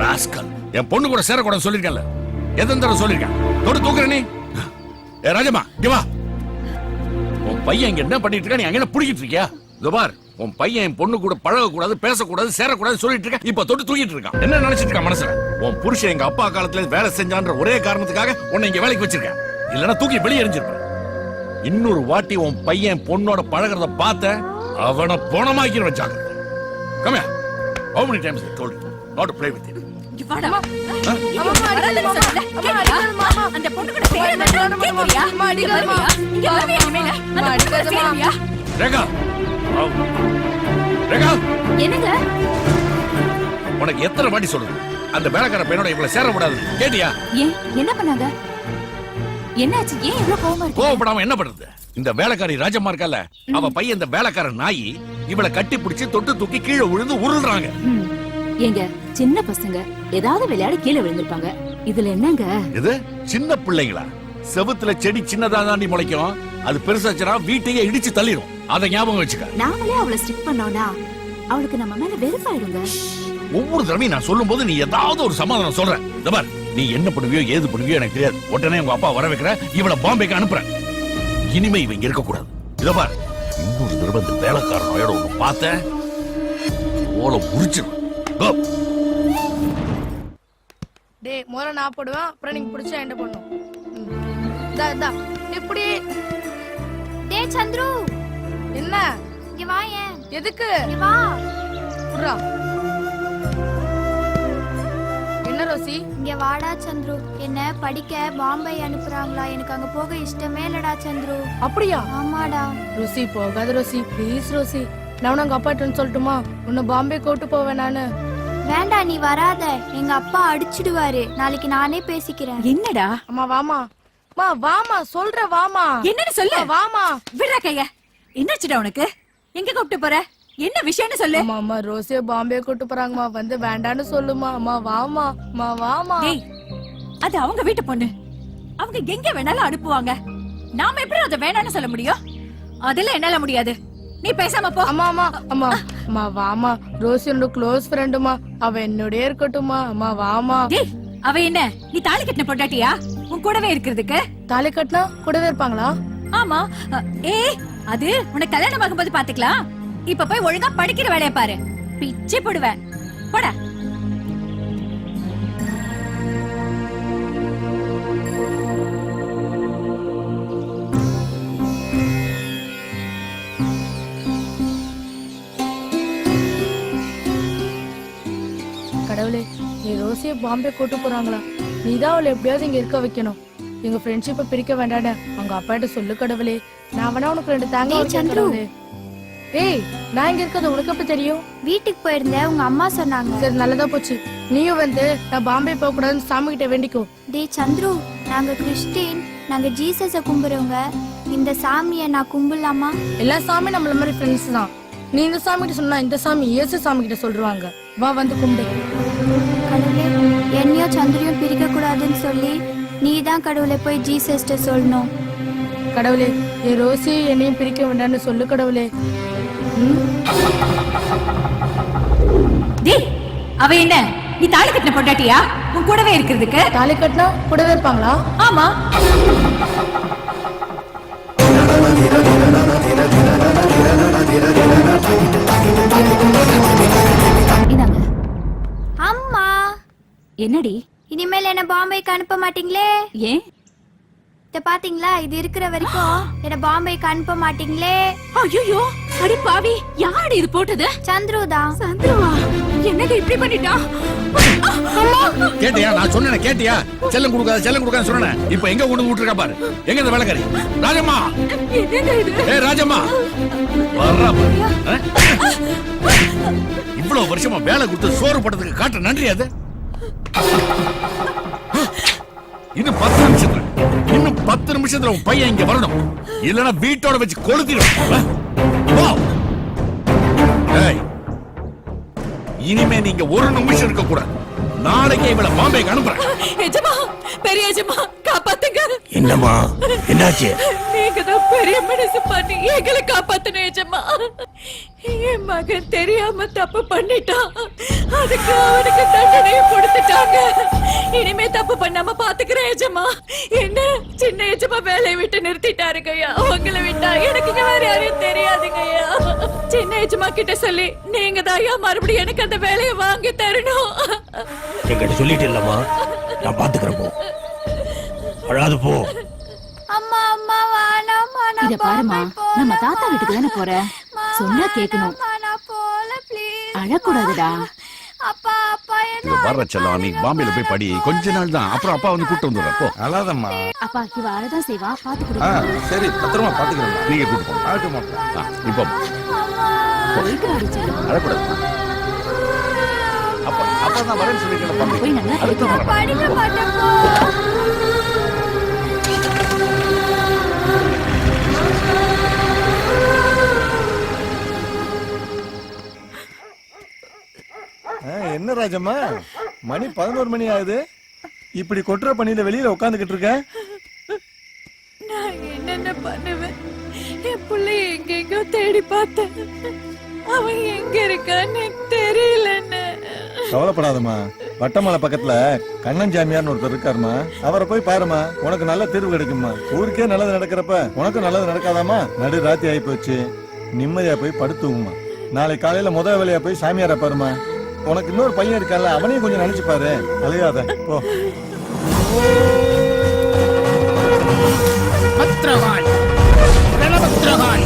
ராஸ்கல், என் பொண்ணு கூட சேரக்கூடாதுன்னு சொல்லிருக்கேன்ல. எத்தனை தடவை சொல்லிருக்கேன்? தொடு தூக்குற நீ. ஏ ராஜம்மா இங்க வா. உன் பையன் இங்க என்ன பண்ணிட்டு இருக்கா? நீ அங்க என்ன புடிக்கிட்டு இருக்கியா? இதோ பார், உன் பையன் என் பொண்ணு கூட பழகக்கூடாது, பேசக்கூடாது, சேரக்கூடாது சொல்லிட்டு இருக்கான். இப்ப தொட்டு தூக்கிட்டு இருக்கான். என்ன நினைச்சிட்டு இருக்கான் மனசுல? உன் புருஷன் எங்க அப்பா காலத்துல வேலை செஞ்சான்ற ஒரே காரணத்துக்காக உன்னை இங்க வேலைக்கு வச்சிருக்கேன். இல்லன்னா தூக்கி வெளியே எறிஞ்சிருப்பேன். இன்னொரு வாட்டி உன் பையன் பொண்ணோட பழகிறத பார்த்த அவனை போனமாக்கி வச்சாங்க. Come here. How many times I told you not to play with him? வாடா. அம்மா அடிக்காதம்மா. அம்மா அடிக்காதம்மா. அந்த பொண்ணு கூட சேர வேண்டாம். கேக்குறியா? அம்மா அடிக்காதம்மா. இங்க வரவே இனிமேல. அந்த பொண்ணு கூட சேருவியா? ரேகா. ரேகா, என்னங்க? உனக்கு எத்தனை வாட்டி சொல்லுது அந்த வேலைக்கார பையனோட இவளை சேர கூடாது? கேட்டியா? ஏன் என்ன பண்ணாங்க? என்னாச்சு? ஏன் இவ்வளவு கோவமா இருக்கு? கோவப்படாம என்ன பண்றது? இந்த வேலைக்காரி ராஜம்மா இருக்கல, அவ பையன் இந்த வேலைக்கார நாயி இவளை கட்டி பிடிச்சு தொட்டு தூக்கி கீழே விழுந்து உருள்றாங்க. ஏங்க சின்ன பசங்க ஏதாவது விளையாட கீழே விழுந்திருப்பாங்க. இதுல என்னங்க? இது சின்ன பிள்ளைங்களா? செவுத்துல செடி சின்னதா தாண்டி முளைக்கும், அது பெருசாச்சுனா வீட்டையே இடிச்சு தள்ளிடும். அதை ஞாபகம் வச்சுக்க. நாமளே அவளை ஸ்ட்ரிக் பண்ணோம்னா அவளுக்கு நம்ம மேல வெறுப்பாயிடுங்க. ஒவ்வொரு தடவையும் நான் சொல்லும் போது நீ ஏதாவது ஒரு சமாதானம் சொல்ற. இந்த பார், நீ என்ன பண்ணுவியோ ஏது பண்ணுவியோ எனக்கு தெரியாது. உடனே உங்க அப்பா வர வைக்கிற, இவளை பாம்பேக்கு அனுப்புற. இனிமே இவங்க இருக்க கூடாது. இத பார், இன்னொரு தடவை இந்த வேலைக்காரனோட ஒண்ணு பார்த்தேன் ஓலை முறிச்சிடும். டேய் மோர நான் போடுவேன், அப்புறம் நீங்க பிடிச்சா என்ன பண்ணும்? தா இப்படி. டேய் சந்துரு, என்ன இங்க வாயேன். எதுக்கு? இங்க வா. புறா. என்ன ரோசி? இங்க வாடா சந்துரு. என்ன படிக்க பாம்பே அனுப்புறாங்களா? எனக்கு அங்க போக இஷ்டமே இல்லடா சந்துரு. அப்படியா? ஆமாடா. ரோசி போகாத ரோசி, ப்ளீஸ் ரோசி. நான் உங்க அப்பாட்ட சொல்லட்டுமா? உன்னை பாம்பே கூட்டு போவேன் நானு. வேண்டாம், நீ வராத. எங்க அப்பா அடிச்சிடுவாரு. நாளைக்கு நானே பேசிக்கிறேன். என்னடா? அம்மா வாமா. மா வாமா, சொல்ற வாமா. என்னன்னு சொல்லு. வாமா. விடுறா கைய. என்னாச்சுடா உனக்கு? எங்க கூப்பிட்டு போற? என்ன விஷயம்னு சொல்லு. அம்மா அம்மா ரோசிய பாம்பே கூட்டு போறாங்கம்மா, வந்து வேண்டான்னு சொல்லுமா. அம்மா வாமா. அம்மா வாமா. டேய், அது அவங்க வீட்டு பொண்ணு. அவங்க எங்க வேணாலும் அனுப்புவாங்க. நாம எப்படி அதை வேணான்னு சொல்ல முடியும்? அதெல்லாம் என்னால முடியாது. நீ பேசாம போ. அம்மா அம்மா அம்மா அம்மா வாமா. ரோசி என்னோட க்ளோஸ் ஃப்ரெண்டுமா, அவ என்னோடய இருக்கட்டுமா. அம்மா வாமா. டேய், அவ என்ன நீ தாலி கட்டின பொண்டாட்டியா? உன் கூடவே இருக்கிறதுக்கு? தாலி கட்டினா கூடவே இருப்பாங்களா? ஆமா. ஏய், அது உனக்கு கல்யாணம் ஆகும்போது பாத்துக்கலாம். இப்ப போய் ஒழுங்கா படிக்கிற வேலைய பாரு. பிச்சை போடுவேன். போடா. கடவுளே, நீ ரோசிய பாம்பே கூட்டு போறாங்களா? நீதான் அவளை எப்படியாவது இங்க இருக்க வைக்கணும். எங்க ஃப்ரெண்ட்ஷிப்பை பிரிக்க வேண்டாட அவங்க அப்பாட்ட சொல்லு கடவுளே. நான் வேணா உனக்கு 2 தேங்காய் சந்துரு. ஏய், நான் இங்க இருக்கிறது உனக்கு எப்ப தெரியும்? வீட்டுக்கு போயிருந்தேன், உங்க அம்மா சொன்னாங்க. சரி, நல்லதா போச்சு. நீயும் வந்து நான் பாம்பே போக கூடாதுன்னு சாமி கிட்ட வேண்டிக்கோ. டேய் சந்துரு, நாங்க கிறிஸ்டின், நாங்க ஜீசஸ கும்பிடுறவங்க. இந்த சாமியை நான் கும்பிடலாமா? எல்லா சாமி நம்மள மாதிரி ஃப்ரெண்ட்ஸ் தான். நீ இந்த சாமி கிட்ட சொன்னா இந்த சாமி இயேசு சாமி கிட்ட சொல்றாங்க. வா வந்து கும்பிடு. கடவுளே, என்னையும் சந்திரியும் பிரிக்க கூடாதுன்னு சொல்லி நீ தான் கடவுளை போய் ஜீசஸ்ட சொல்லணும். கடவுளே, என் ரோசி என்னையும் பிரிக்க வேண்டாம்னு சொல்லு கடவுளே. டேய், அவ என்ன நீ தாலி கட்டின பொண்டாட்டியா? உன் கூடவே இருக்கிறதுக்கு? தாலி கட்டினா கூடவே இருப்பாங்களா? ஆமா. அம்மா. என்னடி? இனிமேல் என்ன பாம்பேக்கு அனுப்ப மாட்டீங்களே? ஏன்? இத பாத்தீங்களா? இது இருக்கிற வரைக்கும் என்ன பாம்பேக்கு அனுப்ப மாட்டீங்களே? ஐயோ, அடி பாவி, யாரு இது போட்டது? சந்துரு தான். சந்துருவா? என்னங்க இப்படி பண்ணிட்டான்? கேட்டியா? நான் சொன்னேன் கேட்டியா? செல்லம் கொடுக்காத சொன்னேன். இப்ப எங்க கொண்டு விட்டுருக்கா பாரு. எங்க இந்த வேலைக்காரி? ராஜம்மா. என்னங்க இது? ஏய் ராஜம்மா, வர்றா பாரு. இவ்வளவு வருஷமா வேலை கொடுத்து சோறு போட்டதுக்கு காட்ட நன்றி அது. இன்னும் 10 நிமிஷத்துல உன் பையன் இங்க வரணும். இல்லனா வீட்டோட வச்சு கொளுத்திடும். இனிமே நீங்க ஒரு நிமிஷம் இருக்க கூடாது. நாளைக்கே இவளை பாம்பேக்கு அனுப்புறேன். எஜமா, பெரிய எஜமா, காப்பாத்துங்க. என்னம்மா, என்னாச்சு? நீங்க தான் பெரிய மனசு பண்ணி எங்களை காப்பாத்தணும் எஜமா. என் மகன் தெரியாம தப்பு பண்ணிட்டான். அதுக்கு அவனுக்கு தண்டனையை கொடுத்துட்டாங்க. இனிமே தப்பு பண்ணாம பாத்துக்கிறேன் எஜமா. என்ன சின்ன எஜமா வேலையை விட்டு நிறுத்திட்டாருங்கய்யா. உங்களை விட்டா எனக்கு வேற யாரையும் தெரியாதுங்கய்யா. சின்ன எஜமா கிட்ட சொல்லி நீங்க தான் மறுபடியும் எனக்கு அந்த வேலையை வாங்கி தரணும். என்கிட்ட சொல்லிட்டு இல்லம்மா, நான் பாத்துக்கிறேன். போ, அழாது போ. அம்மா அம்மா வேணாம்மா. இத பாருமா, நம்ம தாத்தா வீட்டுக்கு தானே போற. சொன்னா கேட்கணும். நான் போல ப்ளீஸ். அழக்கூடாதுடா. அப்பா அப்பா என்ன வர்ற செல்லம், நீ பாம்பேல போய் படி. கொஞ்ச நாள் தான், அப்புறம் அப்பா வந்து கூட்டு வந்துடுற. போ. அழாதம்மா. அப்பா இவ அழதான் செய்வா, பாத்துக்கிட்டு. சரி, பத்திரமா பாத்துக்கிறேன். நீங்க கூட்டு போங்க. ஆகட்டுமா? இப்போ அழக்கூடாது. அப்பா நான் வரேன்னு சொல்லிக்கிறேன். போய் நல்லா படிக்க மாட்டேன் போ. என்ன ராஜம்மா, மணி 11 மணி ஆகுது. இப்படி கொட்டுற பணியில வெளியில உட்காந்துக்கிட்டு இருக்க. நான் என்னென்ன பண்ணுவேன்? என் பிள்ளை எங்கெங்கோ தேடி பார்த்தேன். அவன் எங்க இருக்கான்னு தெரியலன்னு. கவலைப்படாதம்மா, வட்டமலை பக்கத்துல கண்ணஞ்சாமியார்னு ஒருத்தர் இருக்காருமா. அவரை போய் பாருமா, உனக்கு நல்ல தீர்வு கிடைக்குமா. ஊருக்கே நல்லது நடக்கிறப்ப உனக்கும் நல்லது நடக்காதாமா? நடு ராத்தி ஆகி போச்சு. நிம்மதியா போய் படுத்துங்கம்மா. நாளை காலையில முதல் வேலையா போய் சாமியார பாருமா. உனக்கு இன்னொரு பையன் இருக்கான்ல, அவனையும் கொஞ்சம் நினைச்சு பாரு. அலையாத போ. பத்ரகாள், ரணபத்ரகாள்,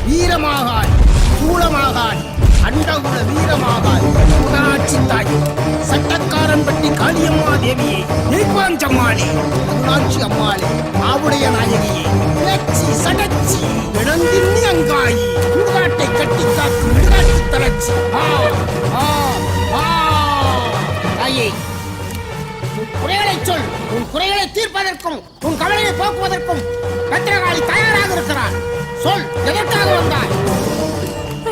வீரமாகாள், சூளமாகாள், அண்டகுல வீரமாகாள், முதலாட்சி தாய், சட்டக்காரன் பட்டி காளியம்மா தேவியே, நீர்வாஞ்சம்மாளே, முதலாட்சி அம்மாளே, ஆவுடைய நாயகியே, பேச்சி சடச்சி, இடந்தின்னி அங்காயி, முருகாட்டை கட்டி காக்கும் முருகாட்சி தளர்ச்சி. தாயே, உன் குறைகளை சொல். உன் குறைகளை தீர்ப்பதற்கும் உன் கவலையை போக்குவதற்கும் பத்திரகாளி தயாராக இருக்கிறார். சொல், எதற்காக வந்தாய்?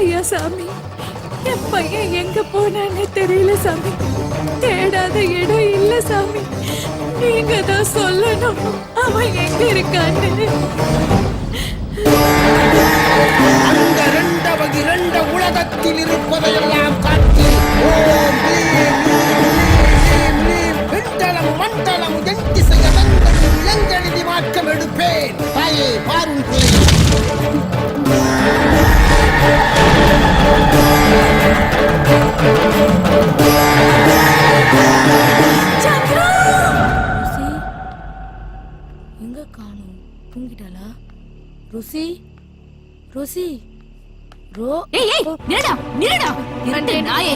ஐயா சாமி, என் பையன் எங்க போனான்னு தெரியல சாமி. தேடாத இடம் இல்ல சாமி. நீங்க தான் சொல்லணும் அவன் எங்க இருக்கான்னு. அந்த இரண்டவகி இரண்ட உலகத்தில் இருப்பதையெல்லாம் காட்டி ஓம் நீம் நீம் நீம் விண்டலம் மண்டலம் என் திசையதங்கள் இளங்கெழுதி மாற்றம் எடுப்பேன். தாயே, பாரும் பிள்ளை. எங்க காணோம்? தூங்கிட்டாளா? ருசி ருசி ரோ ஏய் ஏய் நில்லுடா நில்லுடா இரண்டே நாயே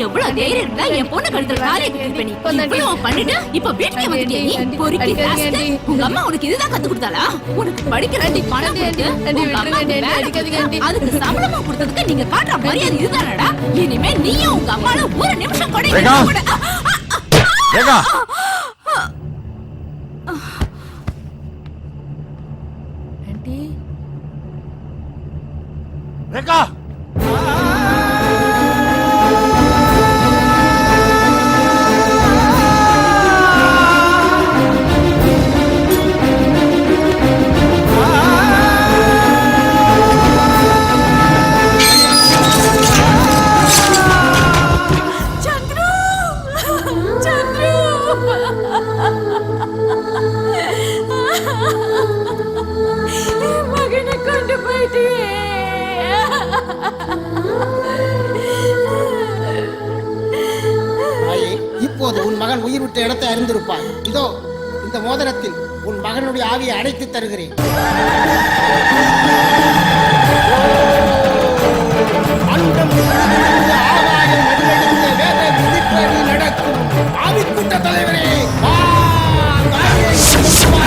எவ்வளவு தைரியம் இருந்தா என் பொண்ணு கழுத்துல தாலியை கட்டிருப்ப நீ இவ்வளவு பண்ணிட்டு இப்ப வீட்டுக்கே வந்துட்டியா நீ பொறுக்கி ராஸ்கல். உங்க அம்மா உனக்கு இதுதான் கத்து கொடுத்தாளா? உனக்கு படிக்கிறாண்டி பணம் கொடுத்து உங்க அம்மாவுக்கு வேலை கொடுத்து அதுக்கு சம்பளமா கொடுத்ததுக்கு நீங்க காட்டுற மரியாதை இதுதானடா? இனிமே நீயும் உங்க அம்மால ஒரு நிமிஷம் கூட ஆண்டி ரேகா, மகனை கொண்டு போயிட்டியே. தாயே, இப்போது உன் மகன் உயிர் விட்ட இடத்தை அறிந்திருப்பாய். இதோ இந்த மோதிரத்தில் உன் மகனுடைய ஆவியை அடைத்து தருகிறேன். அண்டம் முழுவதும் ஆகாயம் நடுவழிந்த வேத விதிப்படி நடக்கும் ஆவிக்கூட்ட தலைவரே, வா, தாயே, வா.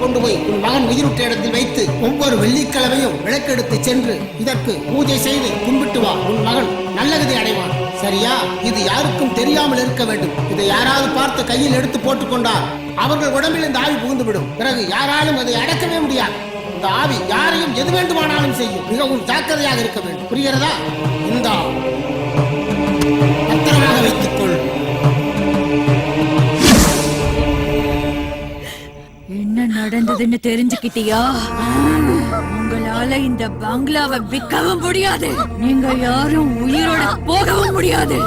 கொண்டு போய் உன் மகன் உயிரிட்ட இடத்தில் வைத்து ஒவ்வொரு வெள்ளிக்கிழமையும் விளக்கெடுத்து சென்று இதற்கு பூஜை செய்து கும்பிட்டு வா. உன் மகன் நல்லகதை அடைவான். சரியா? இது யாருக்கும் தெரியாமல் இருக்க வேண்டும். இதை யாராவது பார்த்து கையில் எடுத்து போட்டுக்கொண்டால் அவர்கள் உடம்பில் இந்த ஆவி புகுந்துவிடும். பிறகு யாராலும் அதை அடக்கவே முடியாது. இந்த ஆவி யாரையும் எது வேண்டுமானாலும் செய்யும். மிகவும் ஜாக்கிரதையாக இருக்க வேண்டும். புரிகிறதா? இந்த பத்திரமாக வைத்துக்கொள். என்ன நடந்ததுன்னு தெரிஞ்சுக்கிட்டியா? உங்களால இந்த பங்களாவை விற்கவும் முடியாது. நீங்க யாரும் உயிரோட போகவும் முடியாது.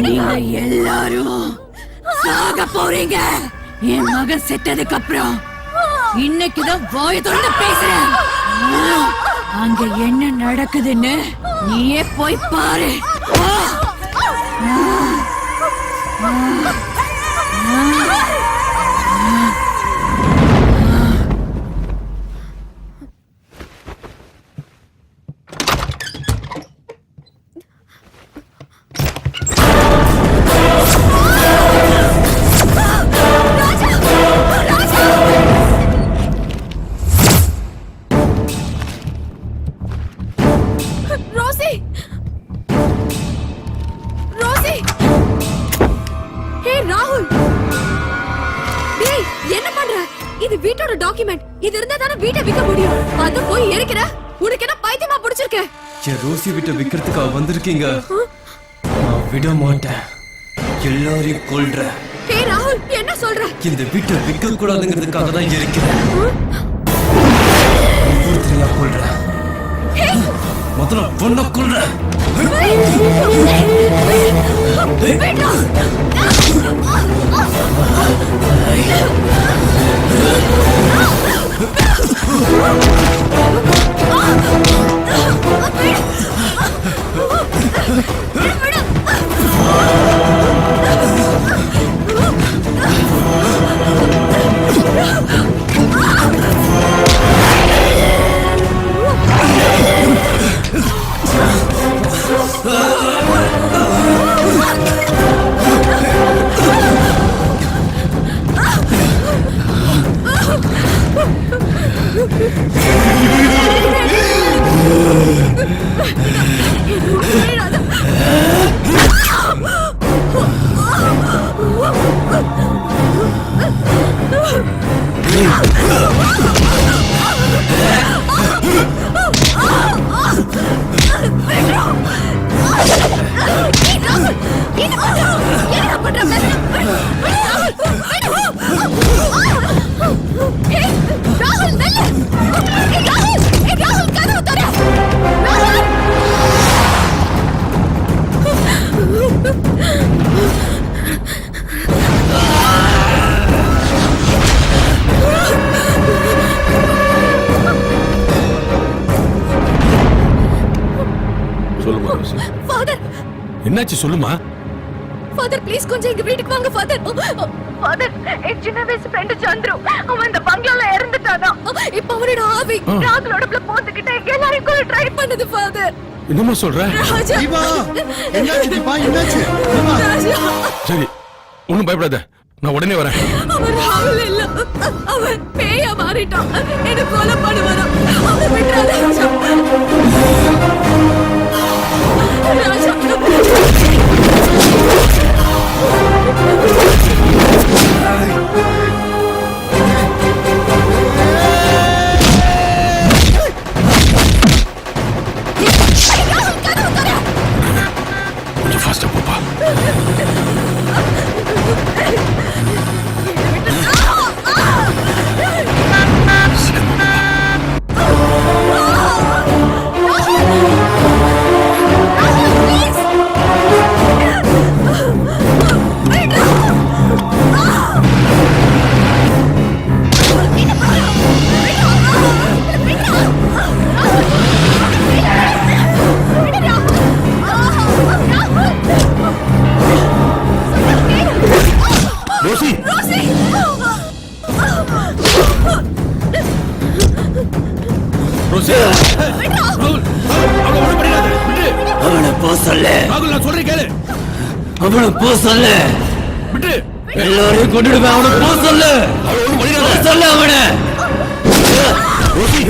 நீங்க எல்லாரும் சாக போறீங்க. என் மகன் செத்ததுக்கு அப்புறம் இன்னைக்குதான் வாய திறந்து பேசுறேன். அங்க என்ன நடக்குதுன்னு நீயே போய் பாரு. இது வீட்டோட டாக்குமெண்ட். இது இருந்தா தானே வீட்டை விற்க முடியும். அது போய் எரிக்கிற. உனக்கு என்ன பைத்தியமா பிடிச்சிருக்கு? என் ரோசி வீட்டை விக்கிறதுக்காக வந்திருக்கீங்க. நான் விட மாட்டேன். எல்லாரையும் கொல்ற. ஹே ராகுல், என்ன சொல்ற? இந்த வீட்டை விற்க கூடாதுங்கிறதுக்காக தான் இருக்கிறேன். ஒவ்வொருத்தரையா கொல்ற. முதல்ல பொண்ணை கொல்ற. சொல்லுமா ரோசி, ஃபாதர், என்னாச்சு சொல்லுமா. ஃபாதர் ப்ளீஸ் கொஞ்சம் எங்க வீட்டுக்கு வாங்க ஃபாதர். ஃபாதர், என் சின்ன வயசு ஃப்ரெண்ட் சந்துரு அவன் இந்த பங்களால இறந்துட்டானா. இப்ப அவனோட ஆவி ராகுலோட உள்ள போந்துக்கிட்டு எல்லாரையும் கூட ட்ரை பண்ணுது ஃபாதர். என்னமா சொல்ற? ராஜா, தீபா, என்னாச்சு தீபா, என்னாச்சு தீபா? ராஜா, சரி, ஒண்ணும் பயப்படாத, நான் உடனே வரேன். அவன் ராகுல் இல்ல, அவன் பேயா மாறிட்டான். என்ன கொலை பண்ணுவானா? அவன் விட்டுறாத ராஜா. ராஜா, கொஞ்சம் ஃபாஸ்டா போப்பா. ரோசி, ரோசி, ராகுல், அவனை ஒண்ணும் பண்ணிடாத, விட்டு. அவனை போ சொல்லு. ராகுல், நான் சொல்றேன் கேளு. அவனை போ சொல்லு. விட்டு. எல்லாரையும் கொண்டுடுவேன். அவனை போ சொல்லு. அவனை ஒண்ணும் பண்ணிடாத. போ சொல்லு அவனை. ரோசி.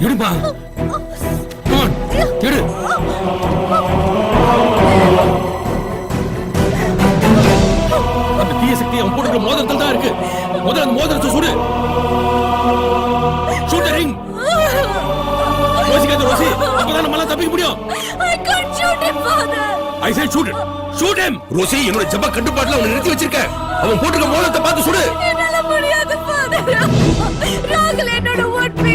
எடுப்பா எடு. அந்த தீய சக்தி அவன் போட்டுக்கிற மோதிரத்தில் தான் இருக்கு. முதல்ல அந்த மோதிரத்தை சுடு. ஷூட்டரிங் ரோசிக்காத ரோசி, அப்பதான் நம்மளால தப்பிக்க முடியும். I can't shoot him, father. I said shoot him. Shoot him. Rosie, என்னோட ஜப கட்டுப்பாட்டுல அவனை நிறுத்தி வச்சிருக்க. அவன் போட்டுக்கிற மோதிரத்தை பார்த்து சுடு. என்னால முடியாது father. ராகுல் என்னோட ஓட்மி.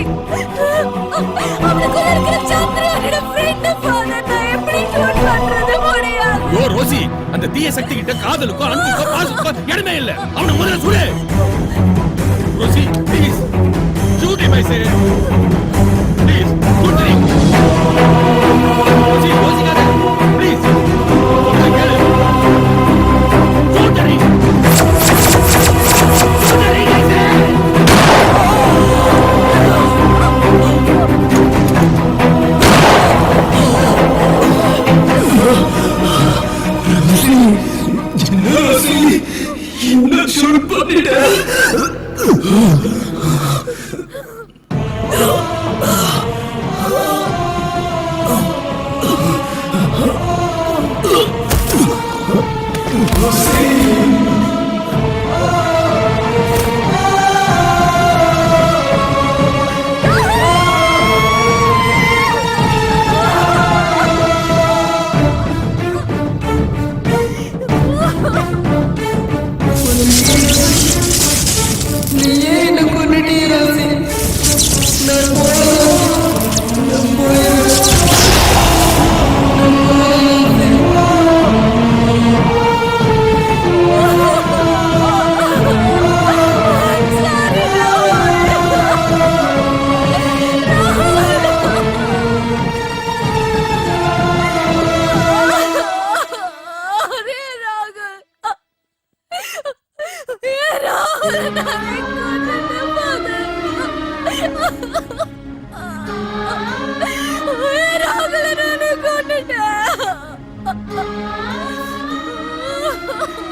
அவனுக்குள்ள இருக்கிற சந்திரன் என்னோட ஃப்ரெண்ட் father. நான் எப்படி ஷூட் பண்றது முடியாது. யோ ரோசி, அந்த தீய சக்தி கிட்ட காதலுக்கோ அன்புக்கோ பாசத்துக்கோ இடமே இல்ல. அவனை முதல்ல சுடு. Rosie please shoot him, I say. Please shoot him. Rosie, ரோசிக்காத please. shoot him. Shoot him, I say.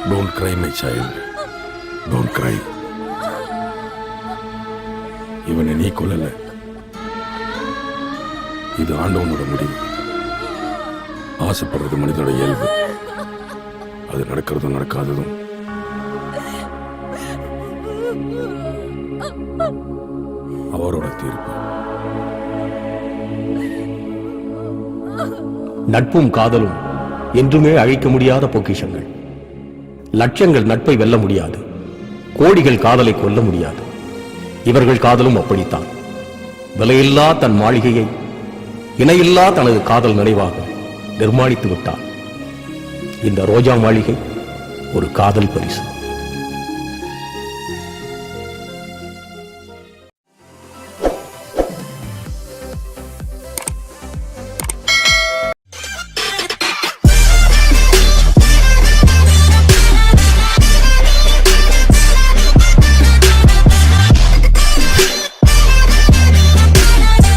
Don't cry, my child. Don't cry. இவனை நீ கொல்லல. இது ஆண்டவனோட முடிவு. ஆசைப்படுறது மனிதனோட இயல்பு. அது நடக்கிறதும் நடக்காததும் அவரோட தீர்ப்பு. நட்பும் காதலும் என்றுமே அழிக்க முடியாத பொக்கிஷங்கள். லட்சங்கள் நட்பை வெல்ல முடியாது, கோடிகள் காதலை கொல்ல முடியாது. இவர்கள் காதலும் அப்படித்தான். விலையில்லா தன் மாளிகையை இணையில்லா தனது காதல் நினைவாக நிர்மாணித்து விட்டார். இந்த ரோஜா மாளிகை ஒரு காதல் பரிசு.